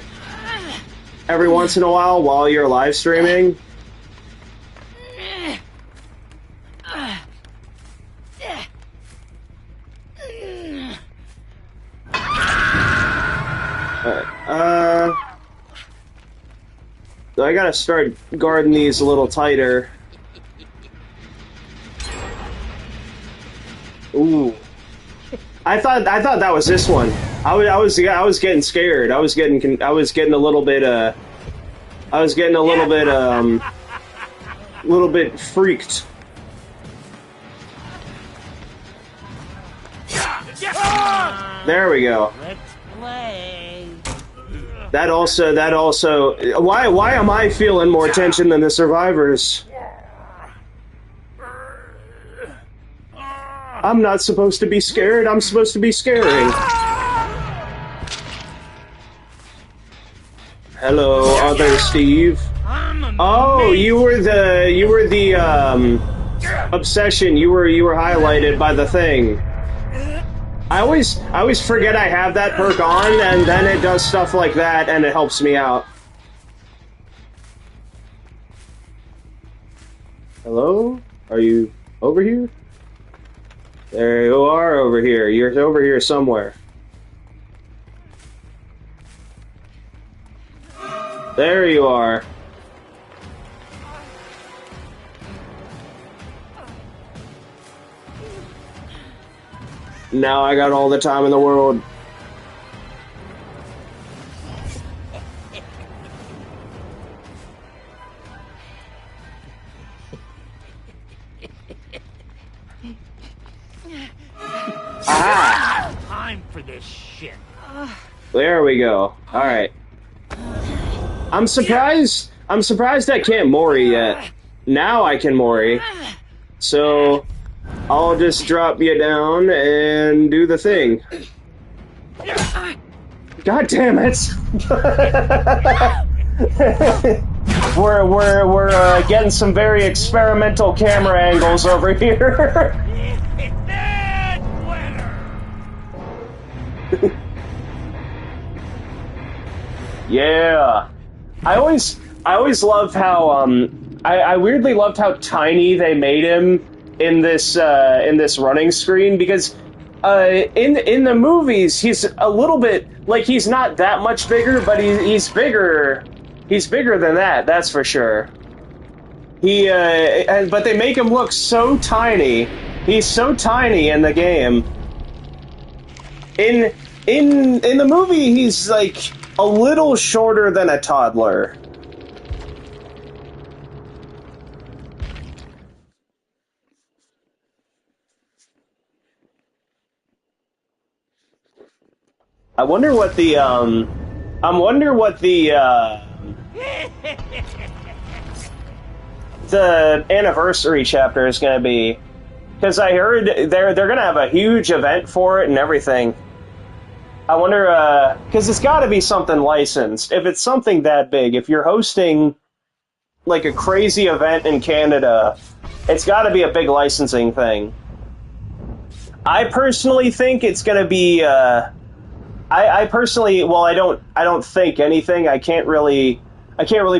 every once in a while you're live streaming. So I gotta start guarding these a little tighter. Ooh, I thought that was this one. I was getting scared. I was getting a little bit freaked. There we go. Let's play. That also. Why am I feeling more tension than the survivors? I'm not supposed to be scared. I'm supposed to be scaring. Hello, other Steve. Oh, you were the obsession. You were highlighted by the thing. I always forget I have that perk on, and then it does stuff like that, and it helps me out. Hello? Are you over here? There you are over here. You're over here somewhere. There you are. Now I got all the time in the world. Aha! Time for this shit. There we go. All right. I'm surprised I can't Mori yet. Now I can Mori. So I'll just drop you down and do the thing. God damn it! we're getting some very experimental camera angles over here. Yeah, I always loved how I weirdly loved how tiny they made him in this running screen, because in the movies he's a little bit, like, he's not that much bigger, but he's bigger. He's bigger than that, that's for sure. But they make him look so tiny. He's so tiny in the game. In the movie, he's like a little shorter than a toddler. I wonder what the the anniversary chapter is going to be, because I heard they're going to have a huge event for it and everything. I wonder, because it's got to be something licensed. If it's something that big, if you're hosting like a crazy event in Canada, it's got to be a big licensing thing. I personally think it's going to be. I personally, well, I don't think anything. I can't really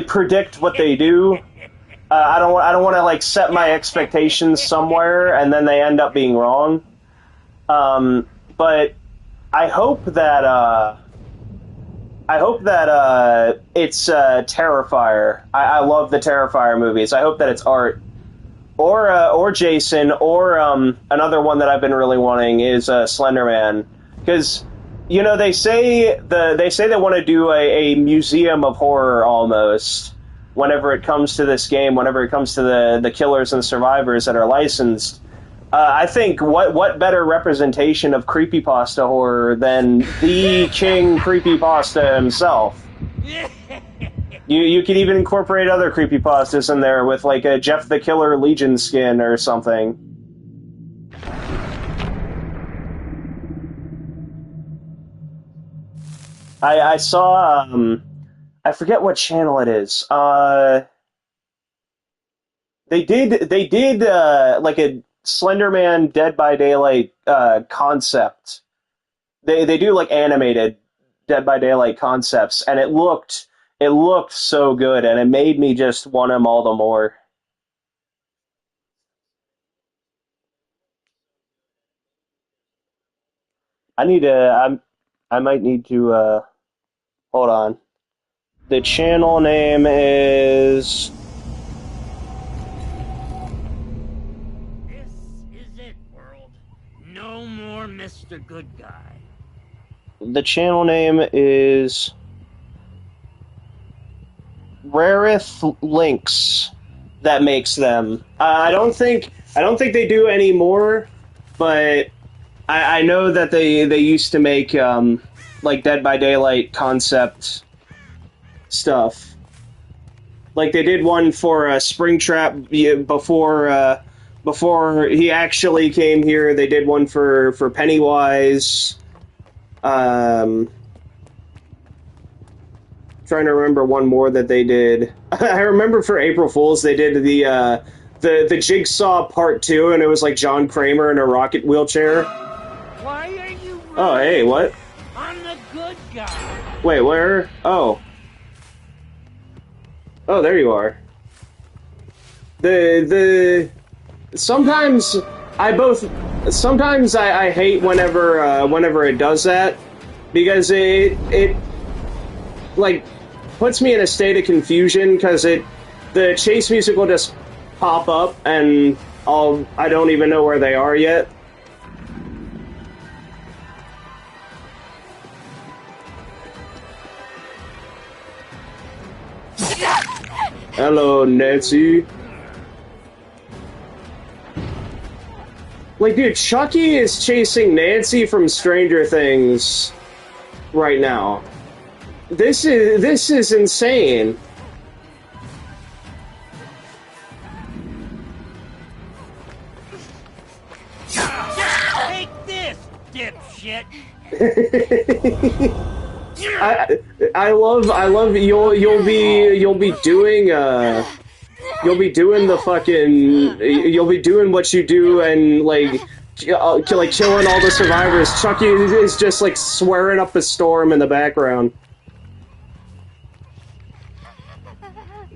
predict what they do. I don't want to like set my expectations somewhere and then they end up being wrong. But I hope that it's Terrifier. I love the Terrifier movies. I hope that it's Art or Jason, or another one that I've been really wanting is Slenderman, because you know they say they want to do a museum of horror almost whenever it comes to this game, whenever it comes to the killers and survivors that are licensed. I think what better representation of creepypasta horror than the king creepypasta himself? You could even incorporate other creepypastas in there with like a Jeff the Killer Legion skin or something. I saw I forget what channel it is. They did like a Slenderman Dead by Daylight concept. They do like animated Dead by Daylight concepts, and it looked so good, and it made me just want him all the more. I need to. I might need to. Hold on. The channel name is. This is it, world. No more Mr. Good Guy. The channel name is Rareth Links. That makes them. I don't think they do anymore, but I know that they used to make like Dead by Daylight concept stuff. Like they did one for Springtrap before he actually came here. They did one for Pennywise. Trying to remember one more that they did. I remember for April Fools they did the Jigsaw Part 2, and it was like John Kramer in a rocket wheelchair. Why are you running? Oh, hey, what? I'm the good guy. Wait, where? Oh. Oh, there you are. Sometimes I hate whenever it does that, because it like puts me in a state of confusion, because the chase music will just pop up and I don't even know where they are yet. Hello, Nancy. Like, dude, Chucky is chasing Nancy from Stranger Things right now. This is insane. dipshit. I love you'll be doing the fucking you'll be doing what you do and like killing all the survivors. Chucky is just like swearing up a storm in the background.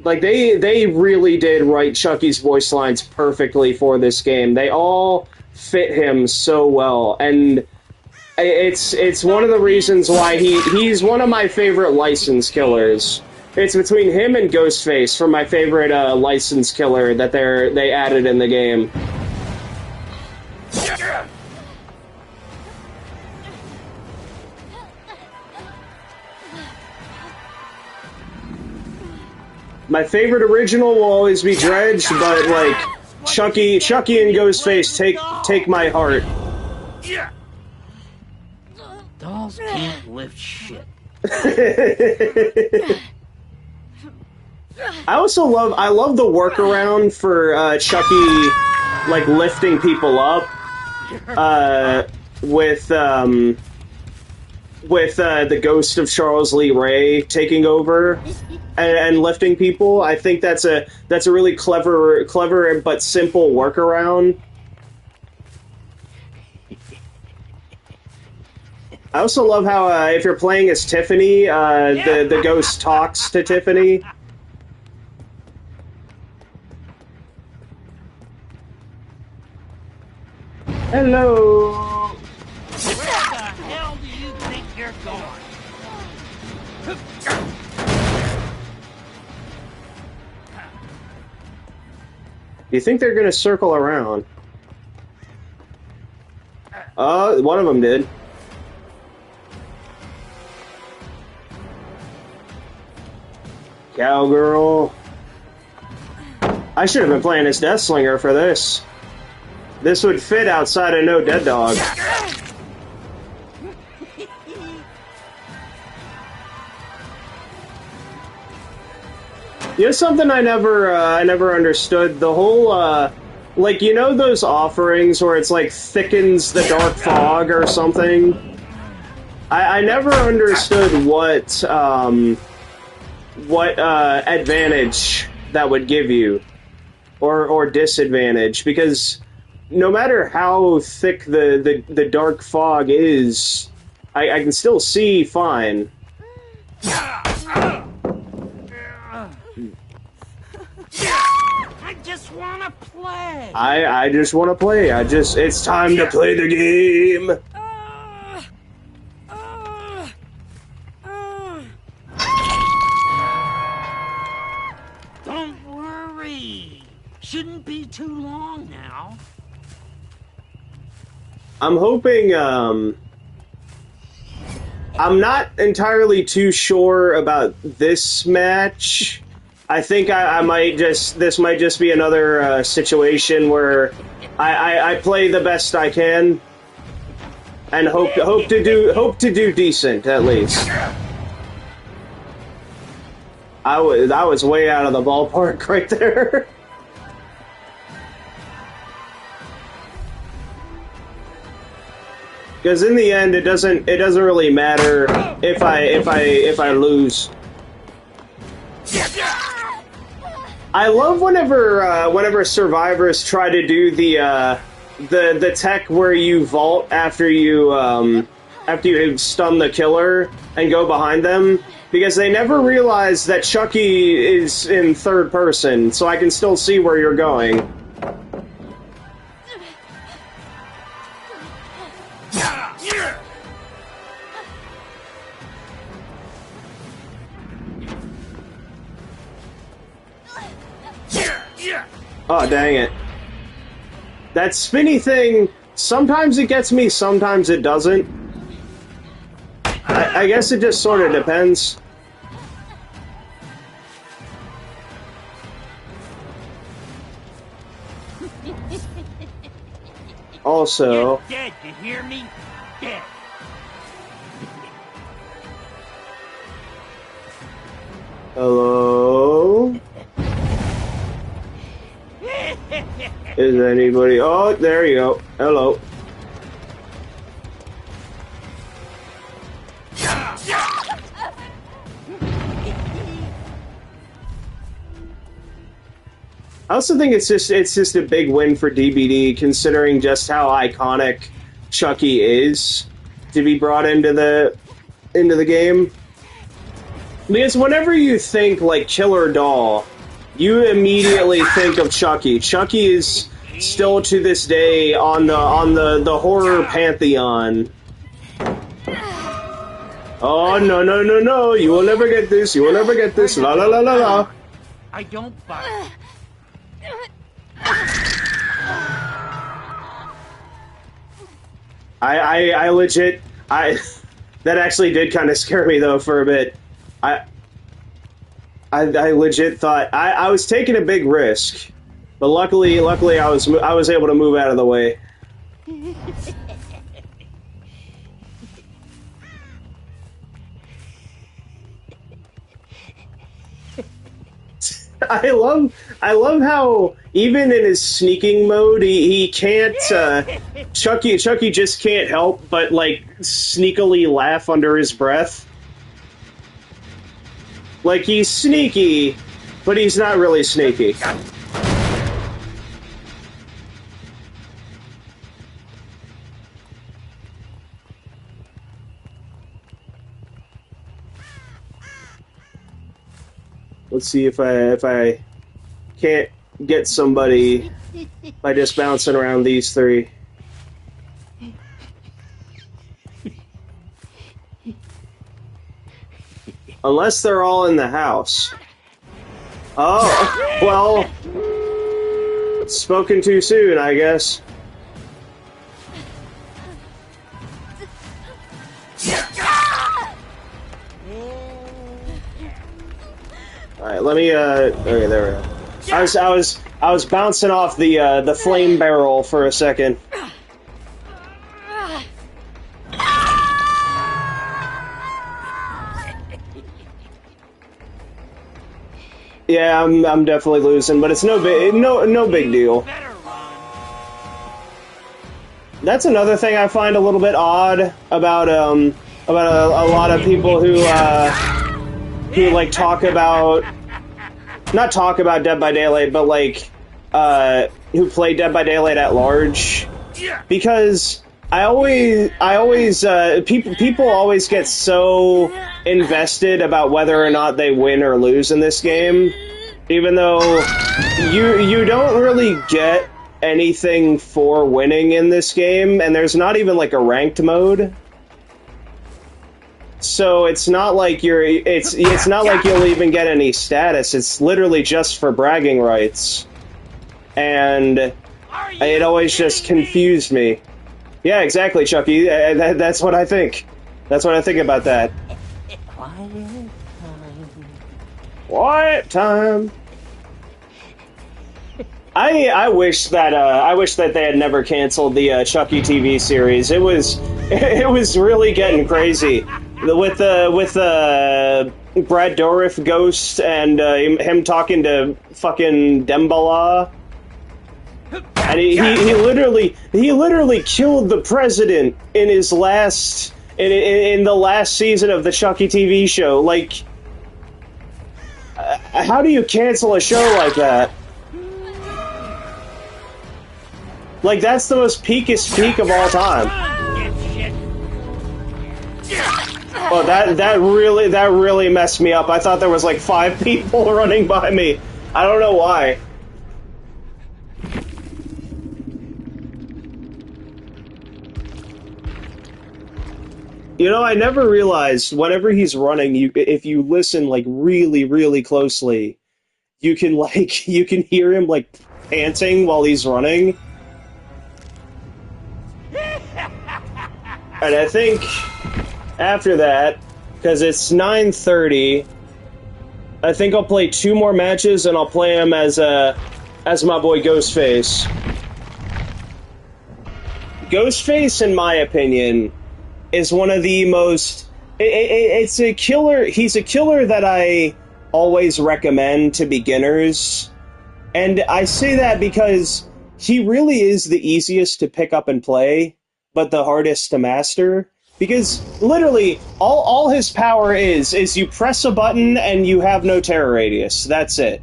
Like they really did write Chucky's voice lines perfectly for this game. They all fit him so well, and it's one of the reasons why he's one of my favorite license killers. It's between him and Ghostface for my favorite license killer that they added in the game. My favorite original will always be Dredge, but like Chucky and Ghostface take my heart. Dolls can't lift shit. I love the workaround for Chucky like lifting people up with the ghost of Charles Lee Ray taking over and lifting people. I think that's a really clever but simple workaround. I also love how if you're playing as Tiffany, the ghost talks to Tiffany. Hello. Where the hell do you think you're going? You think they're gonna circle around? One of them did. Cowgirl. I should have been playing as Deathslinger for this. This would fit outside of No Dead Dog. You know something I never understood? The whole, like, you know those offerings where it's like thickens the dark fog or something? I never understood what advantage that would give you, or disadvantage, because no matter how thick the dark fog is, I can still see fine. I just wanna play. I just want to play. It's time to play the game. Don't worry. Shouldn't be too long now. I'm hoping, I'm not entirely too sure about this match. I think I might this might just be another situation where I play the best I can and hope to do decent at least. I was way out of the ballpark right there. Because in the end, it doesn't really matter if I lose. I love whenever survivors try to do the tech where you vault after you stun the killer and go behind them, because they never realize that Chucky is in third person, so I can still see where you're going. Oh, dang it. That spinny thing, sometimes it gets me, sometimes it doesn't. I guess it just sort of depends. Also... You're dead, you hear me? Dead. Hello? Is anybody... Oh, there you go. Hello. I also think it's just a big win for DBD, considering just how iconic Chucky is to be brought into the game. Because whenever you think like Killer Doll, you immediately think of Chucky. Chucky is still to this day on the horror pantheon. Oh no no no no! You will never get this. You will never get this. La la la la la. I don't buy. I legit that actually did kind of scare me though for a bit. I legit thought I was taking a big risk, but luckily I was able to move out of the way. I love how even in his sneaking mode he can't Chucky just can't help but like sneakily laugh under his breath. Like he's sneaky, but he's not really sneaky. Let's see if I can't get somebody by just bouncing around these three. Unless they're all in the house. Oh, well, spoken too soon, I guess. Alright, let me, okay, there we go. I was bouncing off the flame barrel for a second. Yeah, I'm definitely losing, but it's no big deal. That's another thing I find a little bit odd about a lot of people who like not talk about Dead by Daylight, but like who play Dead by Daylight at large, because people always get so invested about whether or not they win or lose in this game, even though you don't really get anything for winning in this game, and there's not even like a ranked mode. So it's not like it's not like you'll even get any status. It's literally just for bragging rights. And it always just confused me. Yeah, exactly, Chucky. That's what I think. That's what I think about that. Quiet time. I wish that they had never canceled the Chucky TV series. It was really getting crazy with Brad Dourif ghost and him talking to fucking Dembala. And he literally killed the president in his last in the last season of the Chucky TV show. Like, how do you cancel a show like that? Like, that's the most peakest peak of all time. Oh, that really messed me up. I thought there was like 5 people running by me. I don't know why. You know, I never realized whenever he's running, if you listen like really, really closely, you can hear him like panting while he's running. And I think after that, because it's 9:30, I think I'll play 2 more matches and I'll play him as my boy Ghostface. Ghostface, in my opinion, is one of the most... It's a killer... He's a killer that I always recommend to beginners. And I say that because he really is the easiest to pick up and play, but the hardest to master. Because, literally, all his power is you press a button and you have no terror radius. That's it.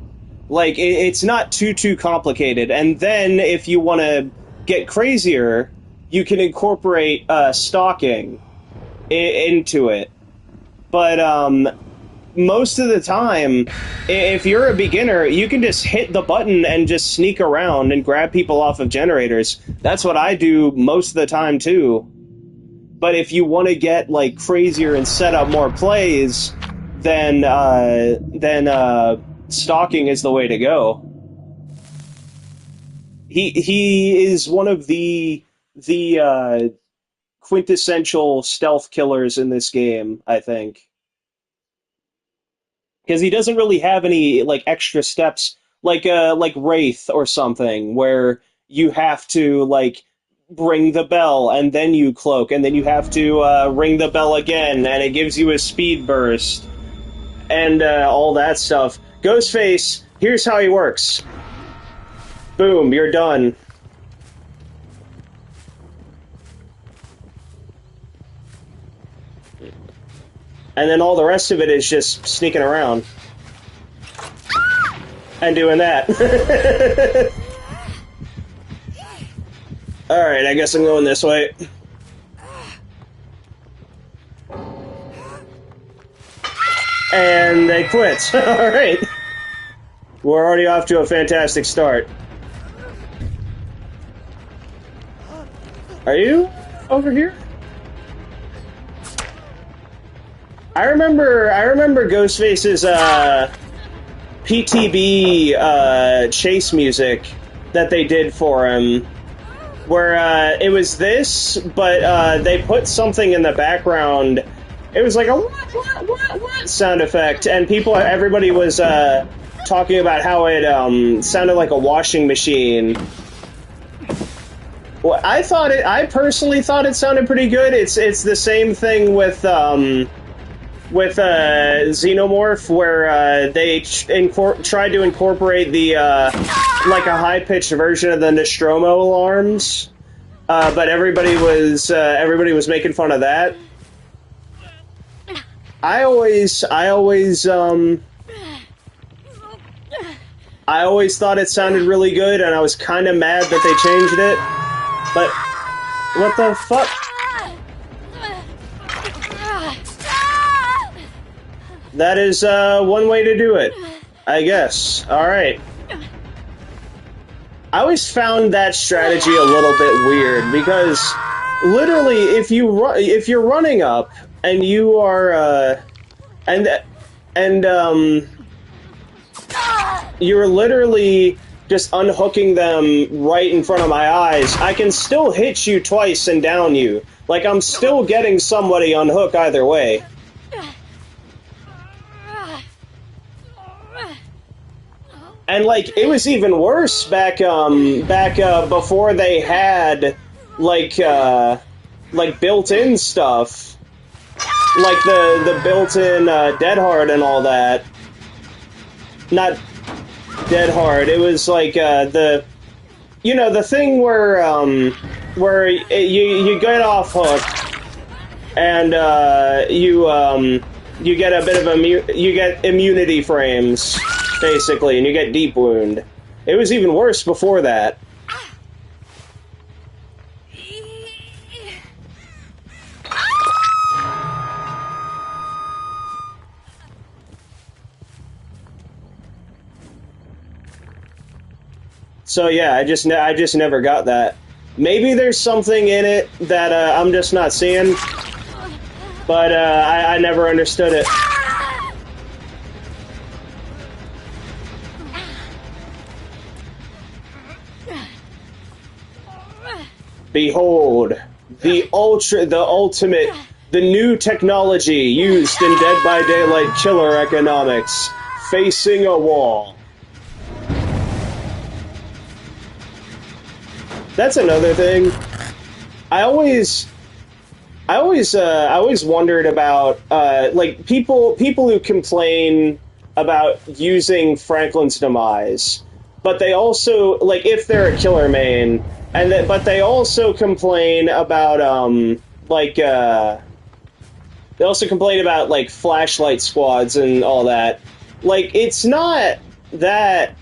Like, it's not too complicated. And then, if you want to get crazier, you can incorporate stalking into it. But most of the time, if you're a beginner, you can just hit the button and just sneak around and grab people off of generators. That's what I do most of the time, too. But if you want to get, like, crazier and set up more plays, then stalking is the way to go. He is one of the quintessential stealth killers in this game, I think. Because he doesn't really have any, like, extra steps, like Wraith or something, where you have to, like, ring the bell and then you cloak, and then you have to ring the bell again, and it gives you a speed burst, and all that stuff. Ghostface, here's how he works. Boom, you're done. And then all the rest of it is just sneaking around. And doing that. Alright, I guess I'm going this way. And they quit. Alright. We're already off to a fantastic start. Are you over here? I remember Ghostface's PTB chase music that they did for him, where it was this, but they put something in the background. It was like a what sound effect, and everybody was talking about how it sounded like a washing machine. Well, I personally thought it sounded pretty good. It's the same thing with Xenomorph, where they tried to incorporate the like a high-pitched version of the Nostromo alarms, but everybody was making fun of that. I always thought it sounded really good, and I was kind of mad that they changed it. But what the fuck? That is one way to do it, I guess. Alright. I always found that strategy a little bit weird, because literally, if you're running up and you are you're literally just unhooking them right in front of my eyes, I can still hit you twice and down you. Like, I'm still getting somebody unhook either way. And, like, it was even worse back before they had, like built-in stuff. Like the built-in Dead Hard and all that. Not Dead Hard, it was like the thing where you get off hook and you get a bit of you get immunity frames, basically, and you get deep wound. It was even worse before that. So yeah, I just never got that. Maybe there's something in it that I'm just not seeing, but I never understood it. Behold, the ultimate, the new technology used in Dead by Daylight killer economics, facing a wall. That's another thing. I always wondered about like people who complain about using Franklin's demise, but they also, like, if they're a killer main, but they also complain about they also complain about, like, flashlight squads and all that. Like, it's not that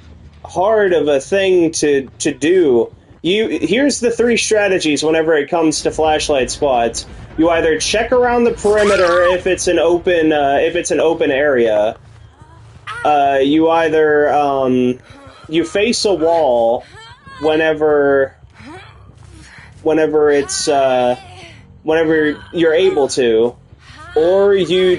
hard of a thing to do. Here's the three strategies whenever it comes to flashlight squads. You either check around the perimeter if it's an open area. You either you face a wall whenever you're able to, or you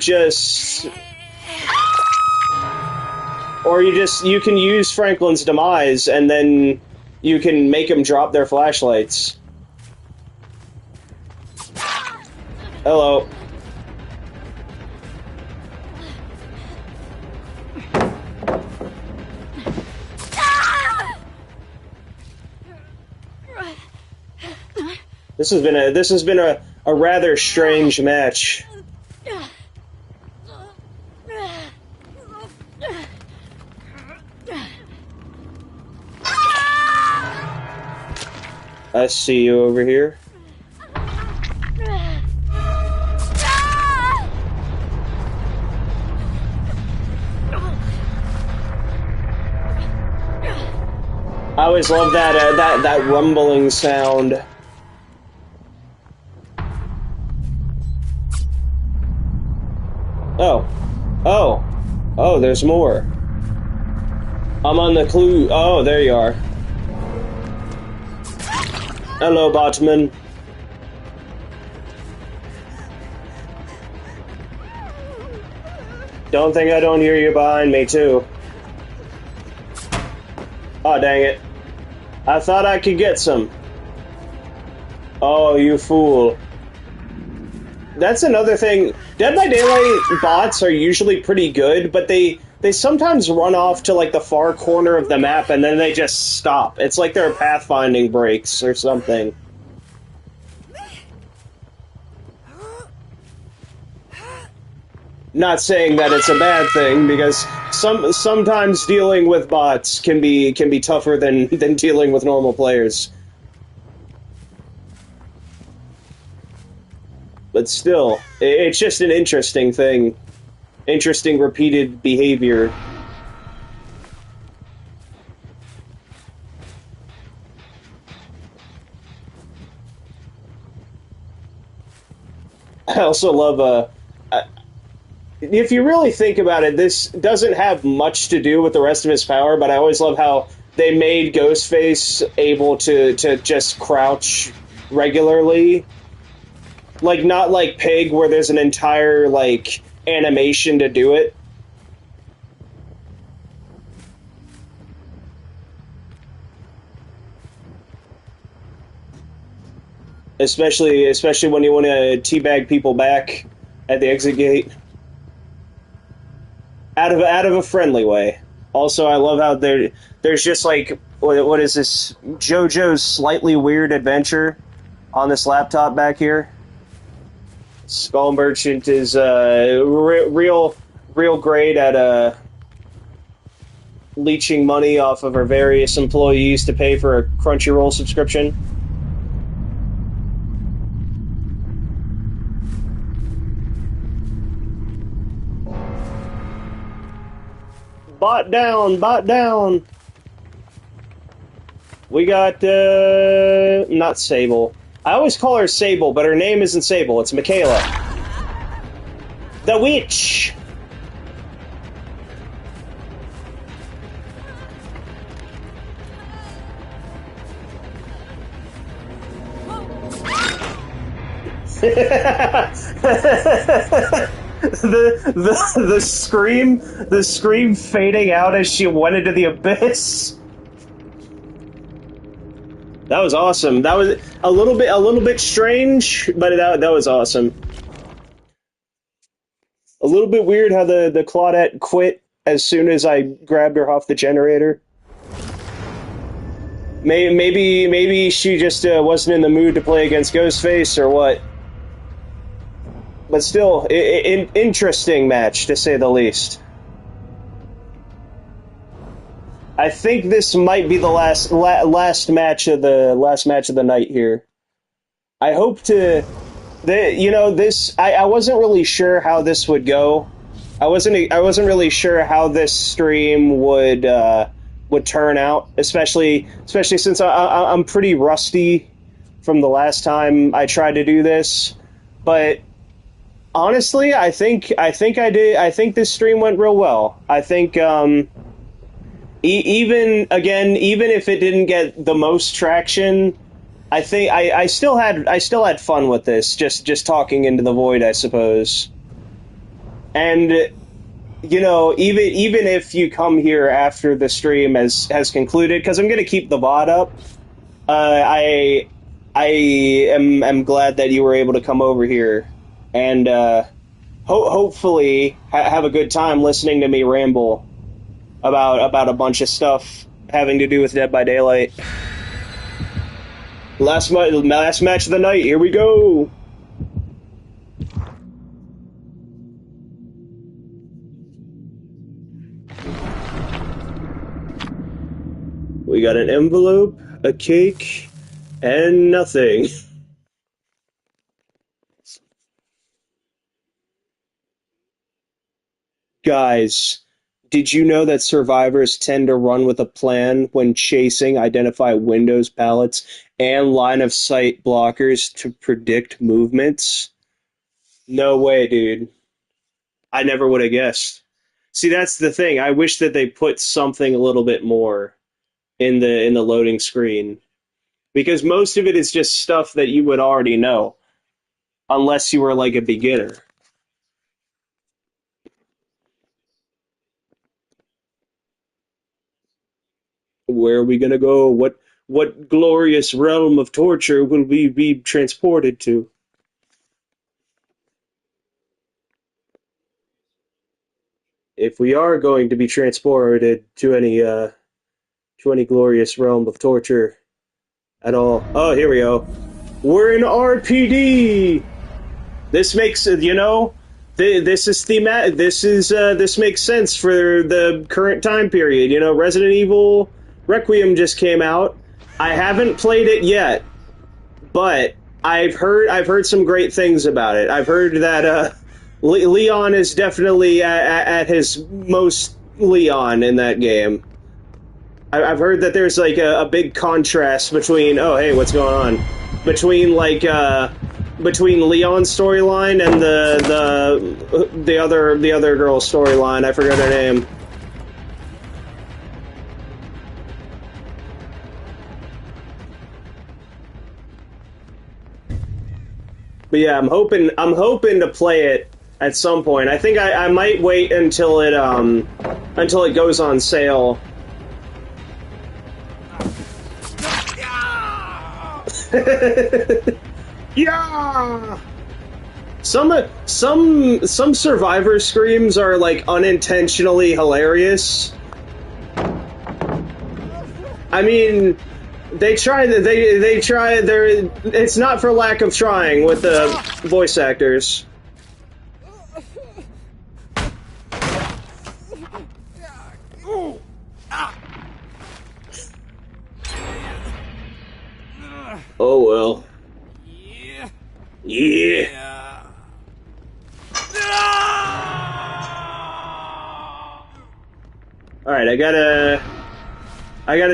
can use Franklin's demise, and then you can make them drop their flashlights. Hello. This has been a rather strange match. I see you over here. I always love that rumbling sound. Oh, there's more. I'm on the clue. Oh, there you are. Hello, Botman. Don't think I don't hear you behind me, too. Oh, dang it. I thought I could get some. Oh, you fool. That's another thing. Dead by Daylight bots are usually pretty good, but they sometimes run off to, like, the far corner of the map, and then they just stop. It's like there are pathfinding breaks or something. Not saying that it's a bad thing, because sometimes dealing with bots can be tougher than dealing with normal players. But still, it's just an interesting thing. Interesting repeated behavior. I also love, if you really think about it, this doesn't have much to do with the rest of his power, but I always love how they made Ghostface able to just crouch regularly. Like, not like Pig, where there's an entire, like, animation to do it. Especially when you want to teabag people back at the exit gate. Out of a friendly way. Also, I love how there's just, like, what is this? JoJo's Slightly Weird Adventure on this laptop back here. Skull Merchant is real great at leeching money off of our various employees to pay for a Crunchyroll subscription. Bot down! We got, not Sable. I always call her Sable, but her name isn't Sable, it's Michaela. The Witch! the scream fading out as she went into the abyss. That was awesome. That was a little bit strange, but that was awesome. A little bit weird how the Claudette quit as soon as I grabbed her off the generator. Maybe she just wasn't in the mood to play against Ghostface or what. But still, interesting match to say the least. I think this might be the last match of the night here. I hope to, I wasn't really sure how this would go. I wasn't really sure how this stream would would turn out, especially since I'm pretty rusty from the last time I tried to do this. But honestly, I think this stream went real well. I think even if it didn't get the most traction, I think I still had fun with this. Just talking into the void, I suppose. And you know, even if you come here after the stream has concluded, because I'm going to keep the VOD up, I am glad that you were able to come over here and hopefully have a good time listening to me ramble about a bunch of stuff having to do with Dead by Daylight. Last match of the night. Here we go. We got an envelope, a cake, and nothing. Guys, did you know that survivors tend to run with a plan when chasing, identify windows, pallets, and line of sight blockers to predict movements? No way, dude. I never would have guessed. See, that's the thing. I wish that they put something a little bit more in the loading screen, because most of it is just stuff that you would already know, unless you were like a beginner. Where are we gonna go? What glorious realm of torture will we be transported to? If we are going to be transported to any glorious realm of torture at all. Oh, here we go. We're in RPD. This makes this is thematic. This makes sense for the current time period. You know, Resident Evil Requiem just came out. I haven't played it yet, but I've heard some great things about it. I've heard that Leon is definitely at his most Leon in that game. I've heard that there's like a big contrast between what's going on? Between Leon's storyline and the other girl's storyline. I forgot her name. But yeah, I'm hoping to play it at some point. I think I might wait until it goes on sale. Yeah. Some survivor screams are like unintentionally hilarious. I mean, they try. It's not for lack of trying with the voice actors. Oh well. Yeah. All right, I gotta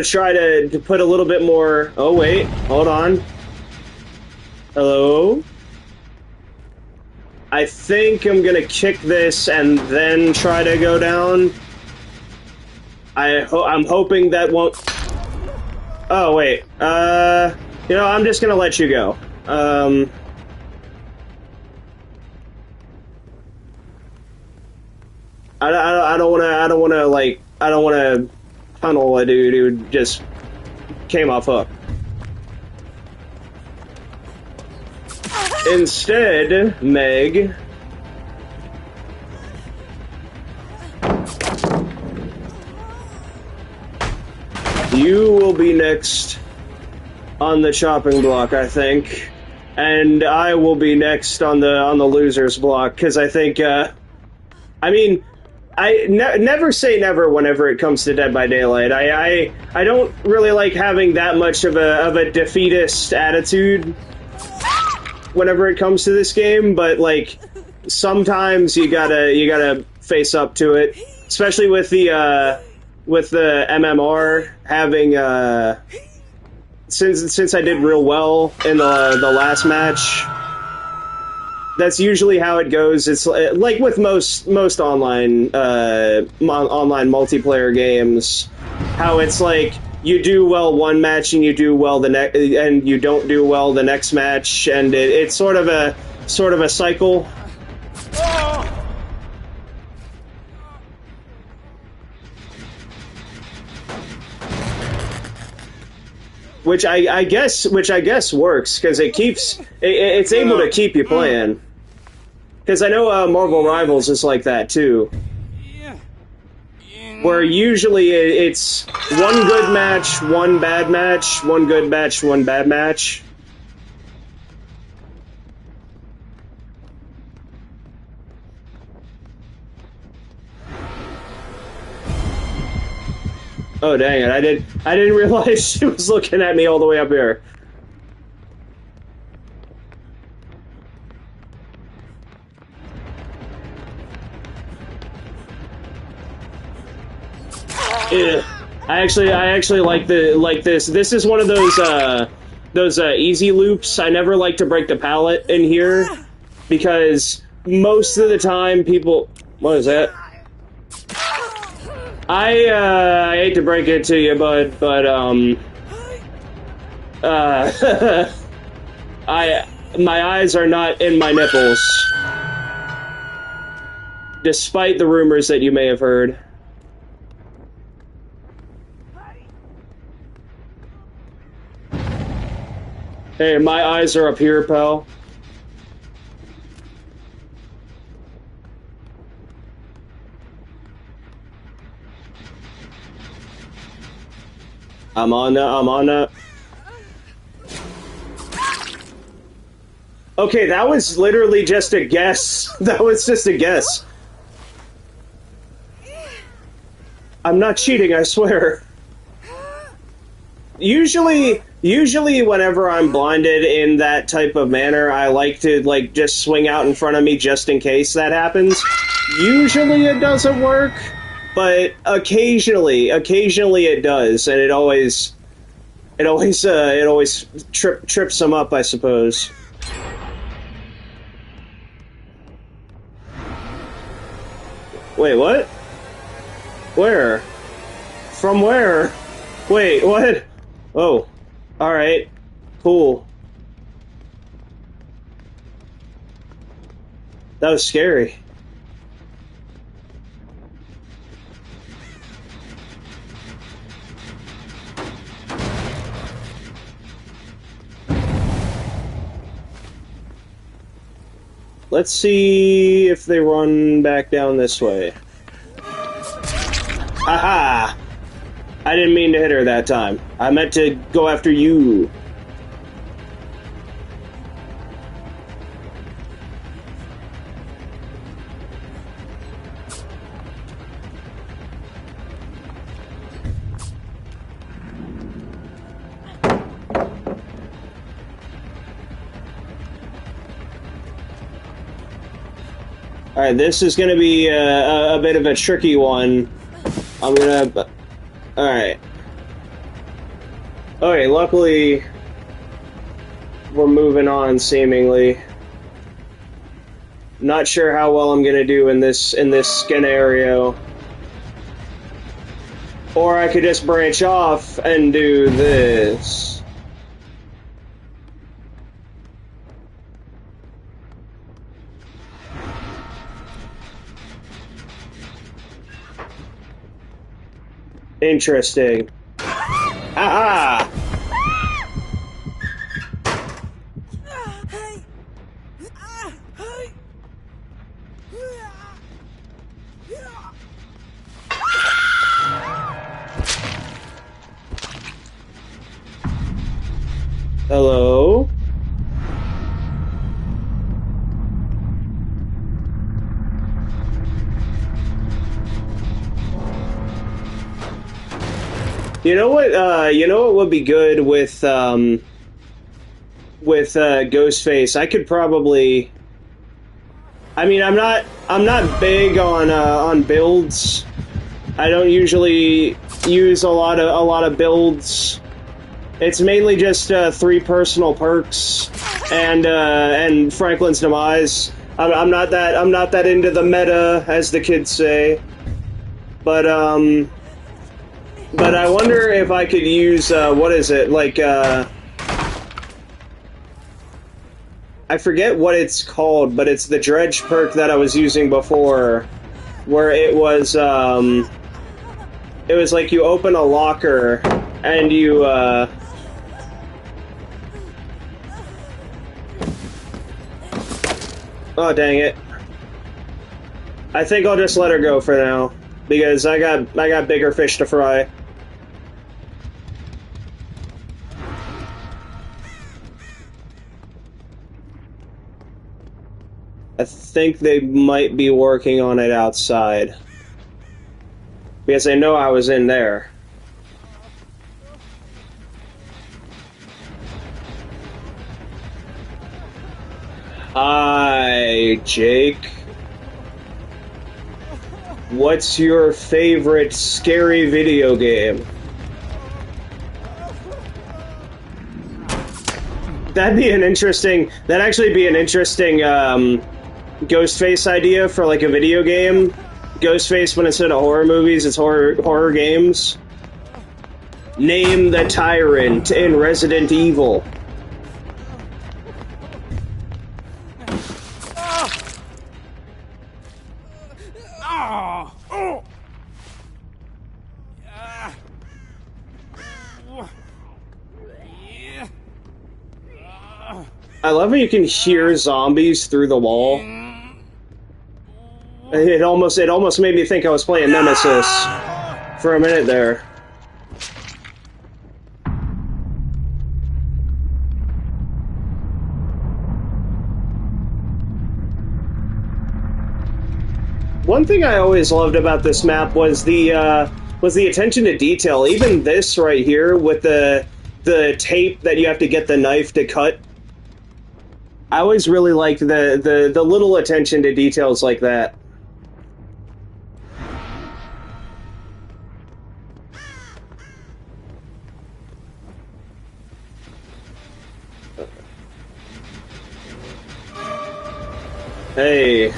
try to put a little bit more. Oh wait, hold on. Hello. I think I'm gonna kick this and then try to go down. I'm hoping that won't. Oh wait. I'm just gonna let you go. I don't wanna tunnel a dude who just came off hook. Instead, Meg, you will be next on the chopping block, I think, and I will be next on the losers block, because I think never say never whenever it comes to Dead by Daylight. I don't really like having that much of a defeatist attitude whenever it comes to this game, but like sometimes you gotta face up to it, especially with the with the MMR having since I did real well in the last match. That's usually how it goes. It's like with most online online multiplayer games, how it's like you do well one match and you do well the next, and you don't do well the next match, and it's sort of a cycle. Which I guess works because it's able to keep you playing. Because I know Marvel Rivals is like that too, where usually it's one good match, one bad match, one good match, one bad match. Oh dang it! I didn't realize she was looking at me all the way up here. Yeah. I actually like this. This is one of those easy loops. I never like to break the pallet in here because most of the time people. What is that? I hate to break it to you, but my eyes are not in my nipples, despite the rumors that you may have heard. Hey, my eyes are up here, pal. I'm on that. Okay, that was literally just a guess. That was just a guess. I'm not cheating, I swear. Usually whenever I'm blinded in that type of manner, I like to just swing out in front of me just in case that happens. Usually it doesn't work. But occasionally it does, and it always trips them up, I suppose. Wait, what? Where? From where? Wait, what? Oh, all right, cool. That was scary. Let's see if they run back down this way. Aha! I didn't mean to hit her that time. I meant to go after you. Alright, this is going to be a bit of a tricky one. I'm going to... Alright. Okay, luckily, we're moving on, seemingly. Not sure how well I'm going to do in this scenario. Or I could just branch off and do this. Interesting. Aha! Hello? You know what? You know what would be good with Ghostface? I could probably. I mean, I'm not big on builds, I don't usually use a lot of builds. It's mainly just 3 personal perks and Franklin's Demise. I'm not that into the meta, as the kids say. But I wonder if I could use what is it, like I forget what it's called, but it's the dredge perk that I was using before, where it was like you open a locker and you oh, dang it. I think I'll just let her go for now, because I got bigger fish to fry. I think they might be working on it outside, because they know I was in there. Hi, Jake. What's your favorite scary video game? That'd actually be an interesting Ghostface idea for like a video game. Ghostface, when instead of horror movies, it's horror games. Name the tyrant in Resident Evil. I love how you can hear zombies through the wall. It almost made me think I was playing Nemesis for a minute there. One thing I always loved about this map was the attention to detail. Even this right here with the tape that you have to get the knife to cut. I always really liked the little attention to details like that. Hey.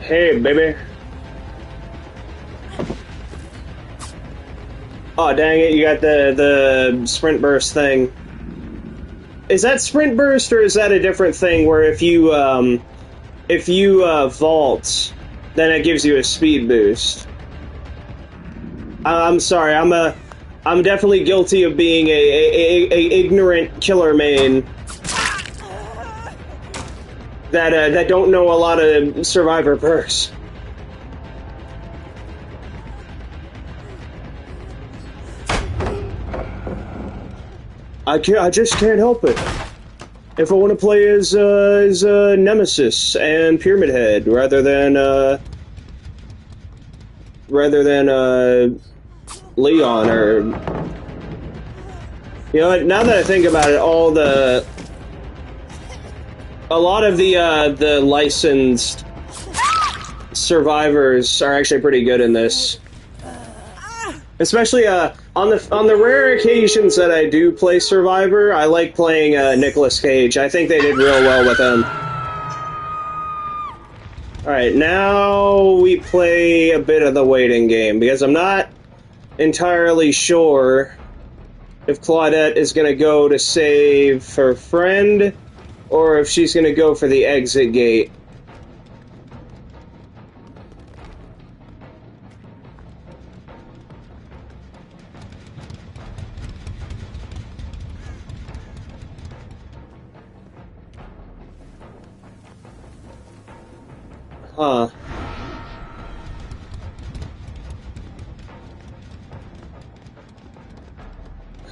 Hey, baby. Oh, dang it, you got the sprint burst thing. Is that sprint burst, or is that a different thing where if you vault, then it gives you a speed boost? I'm sorry, I'm definitely guilty of being a ignorant killer main that don't know a lot of survivor perks. I just can't help it. If I want to play as Nemesis and Pyramid Head rather than Leon, or you know what? Now that I think about it, a lot of the licensed survivors are actually pretty good in this. Especially on the rare occasions that I do play Survivor, I like playing Nicolas Cage. I think they did real well with him. Alright, now we play a bit of the waiting game, because I'm not entirely sure if Claudette is going to go to save her friend, or if she's going to go for the exit gate. Huh.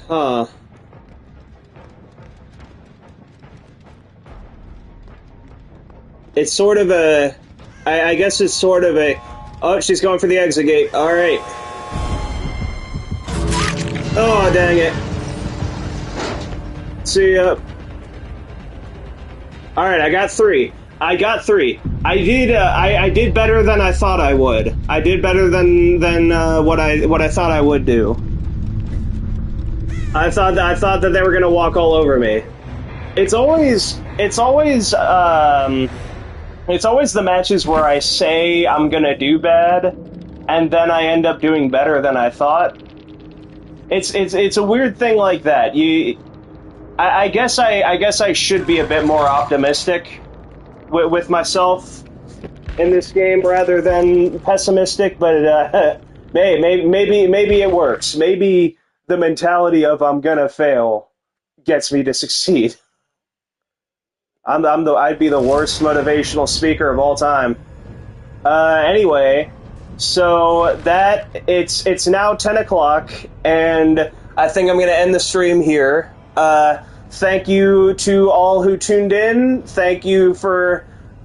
Huh. It's sort of a... I guess it's sort of a... Oh, she's going for the exit gate. Alright. Oh, dang it. See ya. Alright, I got 3. I got 3. I did better than I thought I would. I did better than what I thought I would do. I thought that they were gonna walk all over me. It's always the matches where I say I'm gonna do bad, and then I end up doing better than I thought. It's a weird thing like that. I guess I should be a bit more optimistic with myself in this game rather than pessimistic, but maybe it works. Maybe the mentality of I'm gonna fail gets me to succeed. I'd be the worst motivational speaker of all time. Anyway, so it's now 10 o'clock, and I think I'm gonna end the stream here. Thank you to all who tuned in. Thank you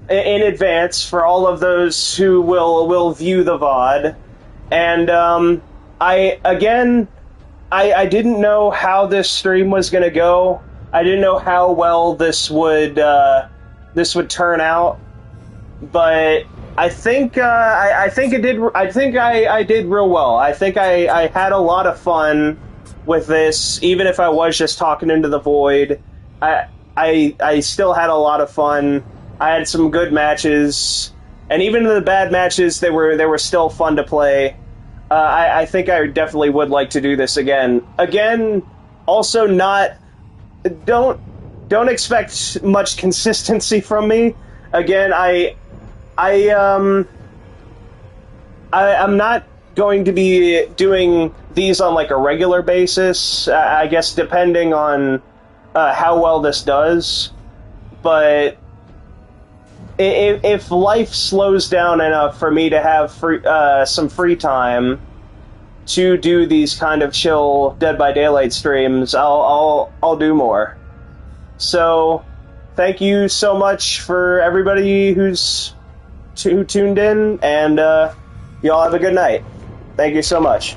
in advance for all of those who will view the VOD. And I didn't know how this stream was going to go. I didn't know how well this would turn out. But I think I did real well. I think I had a lot of fun with this, even if I was just talking into the void. I still had a lot of fun. I had some good matches, and even in the bad matches, they were still fun to play. I think I definitely would like to do this again. Also don't expect much consistency from me. Again, I'm not going to be doing these on like a regular basis, I guess depending on how well this does. But if life slows down enough for me to have some free time to do these kind of chill Dead by Daylight streams, I'll do more. So thank you so much for everybody who tuned in, and y'all have a good night. Thank you so much.